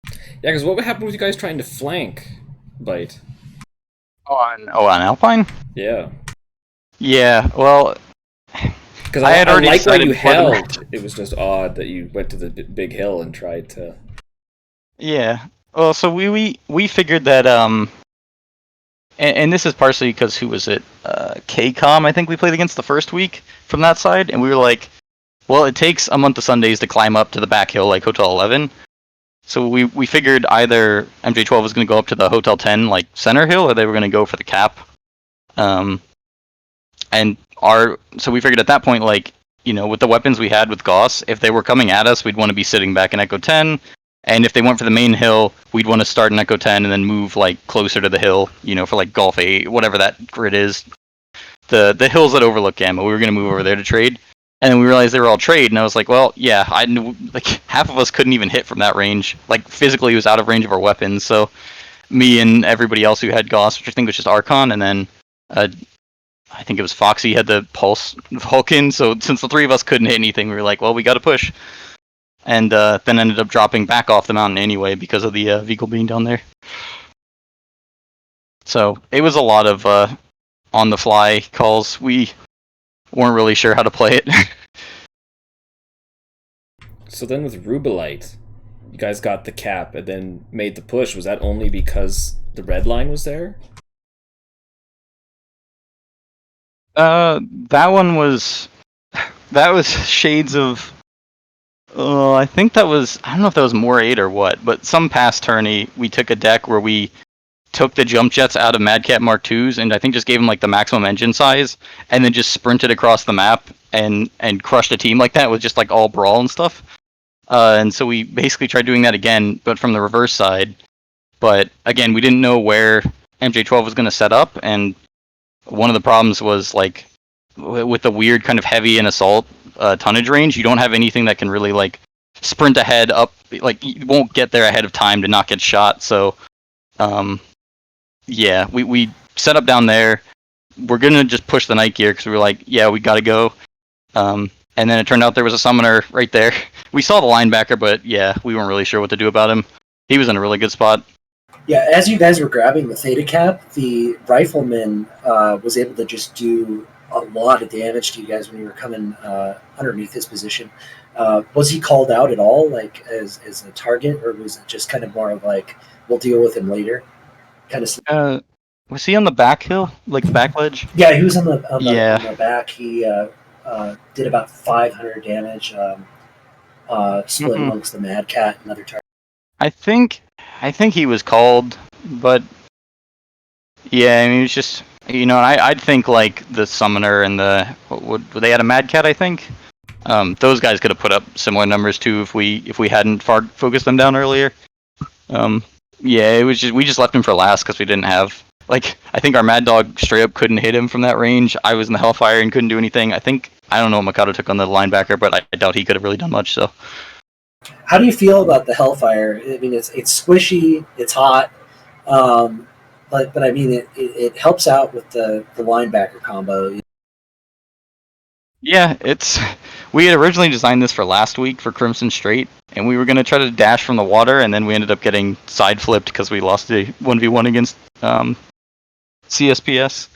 Yeah, because what would happen with you guys trying to flank Bite? On Alpine? Yeah. Yeah, well, because I had already like where decided you before the held. match. It was just odd that you went to the big hill and tried to. Yeah. Well, so we figured that and this is partially because who was it? KCOM, I think we played against the first week from that side, and we were like, well, it takes a month of Sundays to climb up to the back hill like Hotel 11. So we figured either MJ12 was going to go up to the Hotel 10 like center hill, or they were going to go for the cap. So we figured at that point, like, you know, with the weapons we had with Gauss, if they were coming at us, we'd want to be sitting back in Echo 10. And if they went for the main hill, we'd want to start in Echo 10 and then move like closer to the hill, you know, for like Golf 8, whatever that grid is. The hills that overlook Gamma, we were going to move over there to trade. And then we realized they were all trade, and I was like, well, yeah, I knew, like, half of us couldn't even hit from that range. Like, physically, it was out of range of our weapons. So me and everybody else who had Gauss, which I think was just Archon, and then I think it was Foxy had the Pulse Vulcan. So since the three of us couldn't hit anything, we were like, well, we got to push. And then ended up dropping back off the mountain anyway because of the vehicle being down there. So it was a lot of on-the-fly calls. We weren't really sure how to play it. So then with Rubelite, you guys got the cap and then made the push. Was that only because the red line was there? That was shades of. I think that was. I don't know if that was more 8 or what, but some past tourney we took a deck where we took the jump jets out of Mad Cat Mark IIs and I think just gave them like the maximum engine size and then just sprinted across the map and crushed a team like that with just like all brawl and stuff. And so we basically tried doing that again, but from the reverse side. But again, we didn't know where MJ12 was going to set up, and one of the problems was like with the weird kind of heavy and assault tonnage range, you don't have anything that can really like sprint ahead up. Like you won't get there ahead of time to not get shot. So we set up down there. We're gonna just push the night gear because we were like, yeah, we gotta go. And then it turned out there was a summoner right there. We saw the linebacker, but yeah, we weren't really sure what to do about him. He was in a really good spot. Yeah, as you guys were grabbing the Theta Cap, the rifleman was able to just do a lot of damage to you guys when you were coming underneath his position. Was he called out at all, like as a target, or was it just kind of more of like, we'll deal with him later? Kind of. Was he on the back hill, like the back ledge? Yeah, he was on the back. He did about 500 damage, split amongst the Mad Cat and other targets. I think he was called, but yeah, I mean, it's just, you know, I'd think like the summoner and they had a Mad Cat, I think. Those guys could have put up similar numbers too if we hadn't focused them down earlier. Yeah, it was just we just left him for last because we didn't have, like, I think our Mad Dog straight up couldn't hit him from that range. I was in the Hellfire and couldn't do anything. I don't know what Mikado took on the linebacker, but I doubt he could have really done much. So, how do you feel about the Hellfire? I mean, it's squishy, it's hot, but I mean it helps out with the linebacker combo. Yeah, we had originally designed this for last week for Crimson Strait, and we were going to try to dash from the water, and then we ended up getting side flipped because we lost a 1v1 against CSPS.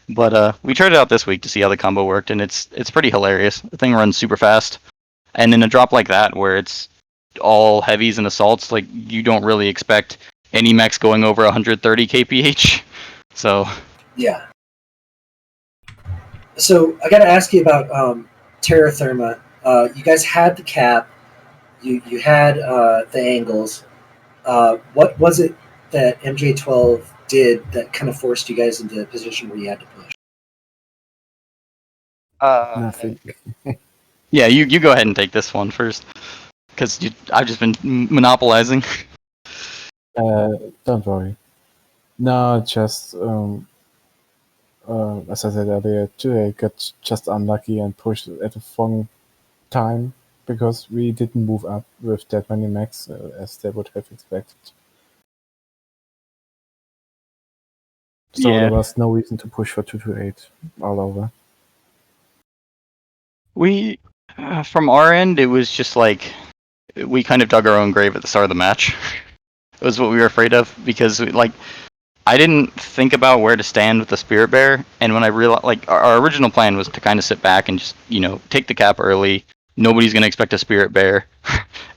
But we tried it out this week to see how the combo worked, and it's pretty hilarious. The thing runs super fast. And in a drop like that, where it's all heavies and assaults, like you don't really expect any mechs going over 130 kph. So Yeah. So I got to ask you about Terra Therma. You guys had the cap. You had the angles. What was it that MJ12 did that kind of forced you guys into a position where you had to push? Nothing. yeah, you go ahead and take this one first, because I've just been monopolizing. Don't worry. No, just as I said earlier, today got just unlucky and pushed at the wrong time because we didn't move up with that many mechs as they would have expected. So Yeah. there was no reason to push for 228 all over. We, from our end, it was just like we kind of dug our own grave at the start of the match. It was what we were afraid of, because like I didn't think about where to stand with the Spirit Bear, and when I realized, like, our original plan was to kind of sit back and just, take the cap early. Nobody's gonna expect a Spirit Bear,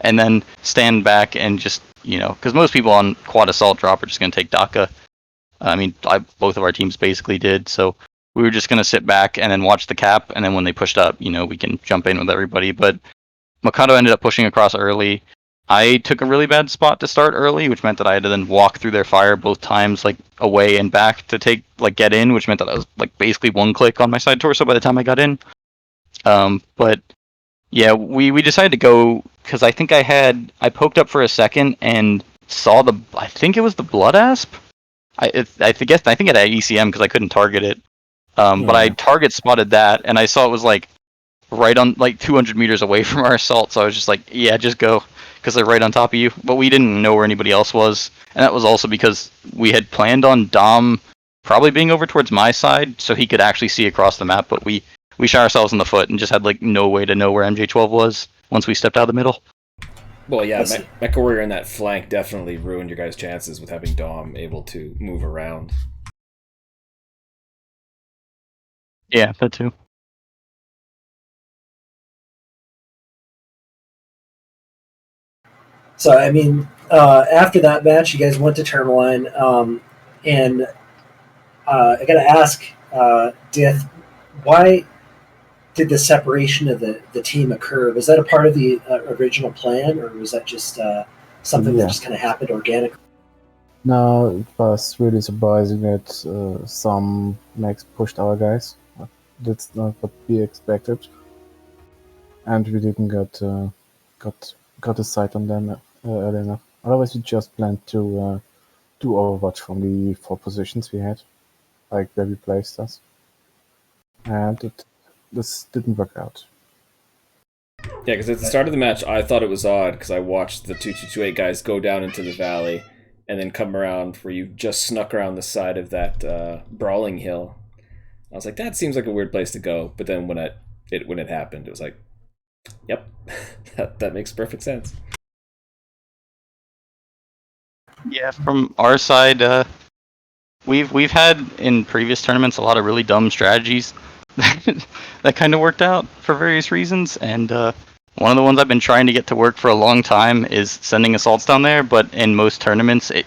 and then stand back and just, because most people on Quad Assault drop are just gonna take DACA. I mean, both of our teams basically did, so we were just gonna sit back and then watch the cap, and then when they pushed up, we can jump in with everybody. But Mikado ended up pushing across early. I took a really bad spot to start early, which meant that I had to then walk through their fire both times, like away and back to get in, which meant that I was like basically one click on my side torso by the time I got in. But yeah, we decided to go because I think I poked up for a second and saw I think it was the Blood Asp. I think it had ECM because I couldn't target it. But I target spotted that, and I saw it was like right on, like 200 meters away from our assault. So I was just like, yeah, just go, because they're right on top of you. But we didn't know where anybody else was, and that was also because we had planned on Dom probably being over towards my side, so he could actually see across the map. But we shot ourselves in the foot and just had like no way to know where MJ12 was once we stepped out of the middle. Well, yeah, Mecha Warrior in that flank definitely ruined your guys' chances with having Dom able to move around. Yeah, that too. So, I mean, after that match, you guys went to Tourmaline, and I got to ask, Dith, why did the separation of the team occur? Was that a part of the original plan, or was that just something that just kind of happened organically? No, it was really surprising that some mechs pushed our guys. That's not what we expected, and we didn't got a sight on them early enough. Otherwise, we just planned to do Overwatch from the 4 positions we had, like where we placed us, and this didn't work out. Yeah, because at the start of the match, I thought it was odd because I watched the 2228 guys go down into the valley and then come around where you just snuck around the side of that brawling hill. I was like, that seems like a weird place to go. But then when it happened, it was like, yep, that makes perfect sense. Yeah, from our side, we've had in previous tournaments a lot of really dumb strategies that kind of worked out for various reasons, and one of the ones I've been trying to get to work for a long time is sending assaults down there. But in most tournaments, it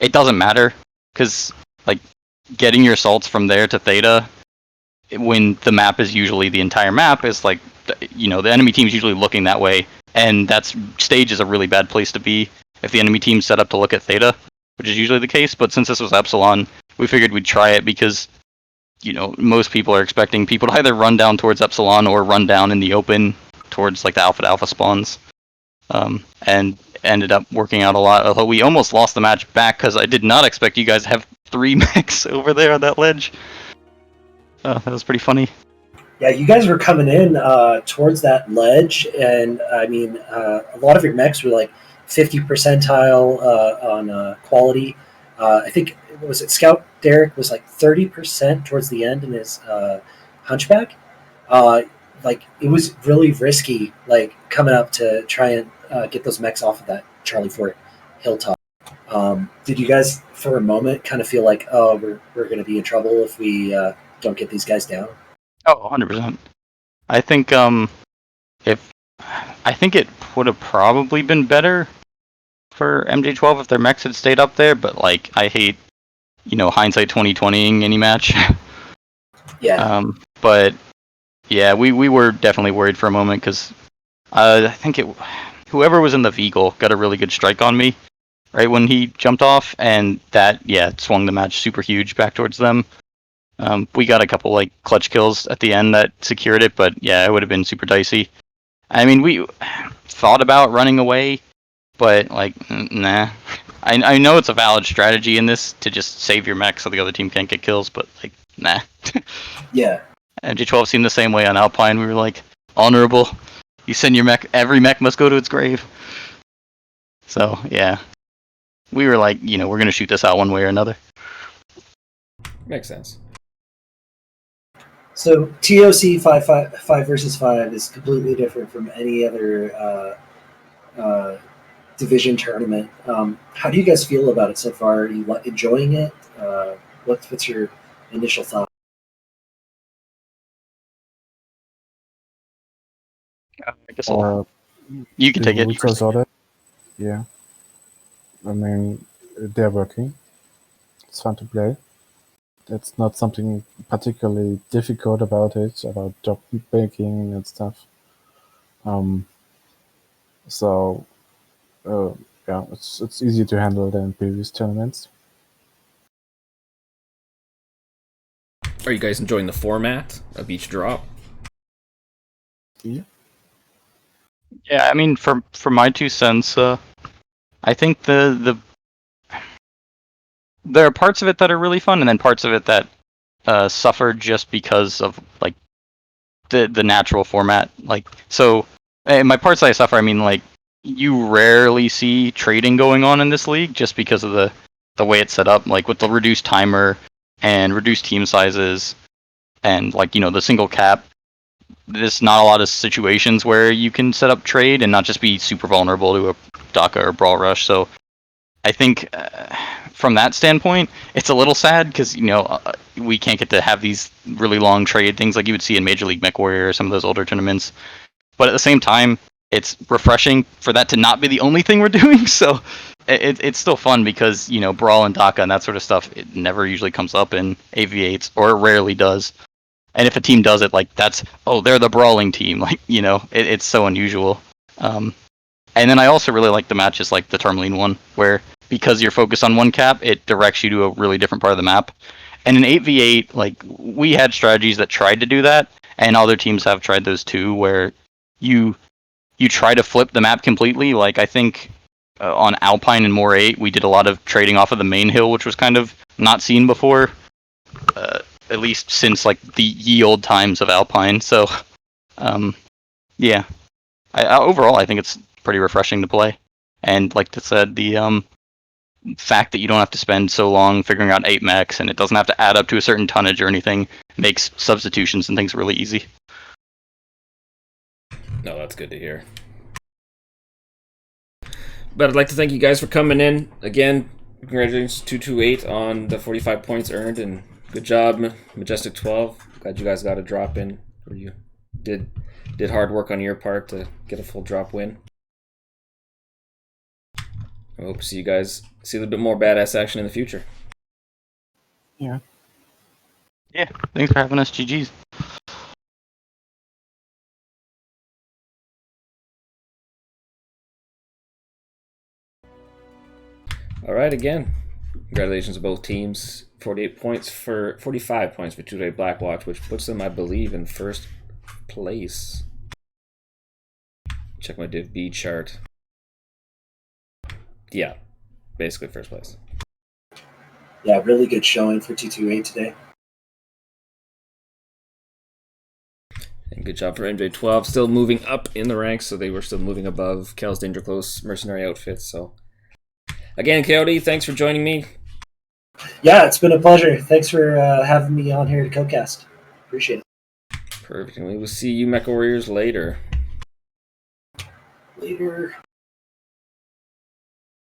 doesn't matter, because like getting your assaults from there to Theta, when the map is usually the entire map, is like, the enemy team's usually looking that way, and stage is a really bad place to be if the enemy team's set up to look at Theta, which is usually the case. But since this was Epsilon, we figured we'd try it because, most people are expecting people to either run down towards Epsilon or run down in the open towards like the Alpha to Alpha spawns, and ended up working out a lot. Although we almost lost the match back because I did not expect you guys to have 3 mechs over there on that ledge. That was pretty funny. Yeah, you guys were coming in towards that ledge, and I mean, a lot of your mechs were like 50 percentile on quality. I think, was it Scout Derek was like 30% towards the end in his Hunchback. Like, it was really risky, like coming up to try and get those mechs off of that Charlie Fort hilltop. Did you guys, for a moment, kind of feel like, oh, we're going to be in trouble if we don't get these guys down? Oh, 100%. I think if I think it would have probably been better for MJ12 if their mechs had stayed up there, but like I hate, hindsight 2020ing any match. Yeah. But yeah, we were definitely worried for a moment because I think whoever was in the Vehicle got a really good strike on me right when he jumped off, and that swung the match super huge back towards them. We got a couple like clutch kills at the end that secured it, but yeah, it would have been super dicey. I mean, we thought about running away, but like, nah. I know it's a valid strategy in this to just save your mech so the other team can't get kills, but like, nah. Yeah. MJ12 seemed the same way on Alpine. We were like, honorable. You send your mech, every mech must go to its grave. So yeah, we were like, we're gonna shoot this out one way or another. Makes sense. So ToC 5 versus 5 is completely different from any other division tournament. How do you guys feel about it so far? Are you enjoying it? What's your initial thought? I guess You can take it. Rules are sorted. Yeah. I mean, they're working. It's fun to play. It's not something particularly difficult about it, about job making and stuff. So, yeah, it's easier to handle than previous tournaments. Are you guys enjoying the format of each drop? Yeah. Yeah, I mean, for my 2 cents, I think there are parts of it that are really fun, and then parts of it that suffer just because of like the natural format. Like, so my parts that I suffer, I mean, like you rarely see trading going on in this league just because of the way it's set up, like with the reduced timer and reduced team sizes, and like the single cap. There's not a lot of situations where you can set up trade and not just be super vulnerable to a DACA or Brawl Rush. So I think from that standpoint, it's a little sad because we can't get to have these really long trade things like you would see in Major League MechWarrior or some of those older tournaments. But at the same time, it's refreshing for that to not be the only thing we're doing. So it's still fun because Brawl and DACA and that sort of stuff, it never usually comes up in AV8s, or it rarely does. And if a team does it, like they're the brawling team. Like it's so unusual. And then I also really like the matches like the Tourmaline one, where because you're focused on one cap, it directs you to a really different part of the map. And in 8v8, like we had strategies that tried to do that, and other teams have tried those too, where you try to flip the map completely. Like I think on Alpine and More 8, we did a lot of trading off of the main hill, which was kind of not seen before. At least since like the ye old times of Alpine. So, yeah. Overall, I think it's pretty refreshing to play. And like I said, the fact that you don't have to spend so long figuring out 8 mechs and it doesn't have to add up to a certain tonnage or anything makes substitutions and things really easy. No, that's good to hear. But I'd like to thank you guys for coming in. Again, congratulations 228 on the 45 points earned, and good job, Majestic12. Glad you guys got a drop in, or you did hard work on your part to get a full drop win. I hope to see you guys see a little bit more badass action in the future. Yeah. Yeah, thanks for having us. GG's. All right, again, congratulations to both teams. 45 points for 2-day Blackwatch, which puts them, I believe, in first place. Check my Div B chart. Yeah, basically first place. Yeah, really good showing for 228 today. And good job for MJ12, still moving up in the ranks, so they were still moving above Kel's Danger Close mercenary outfits. So, again, Coyote, thanks for joining me. Yeah, it's been a pleasure. Thanks for having me on here to CoCast. Appreciate it. Perfect, and we will see you Mecha Warriors later. Later.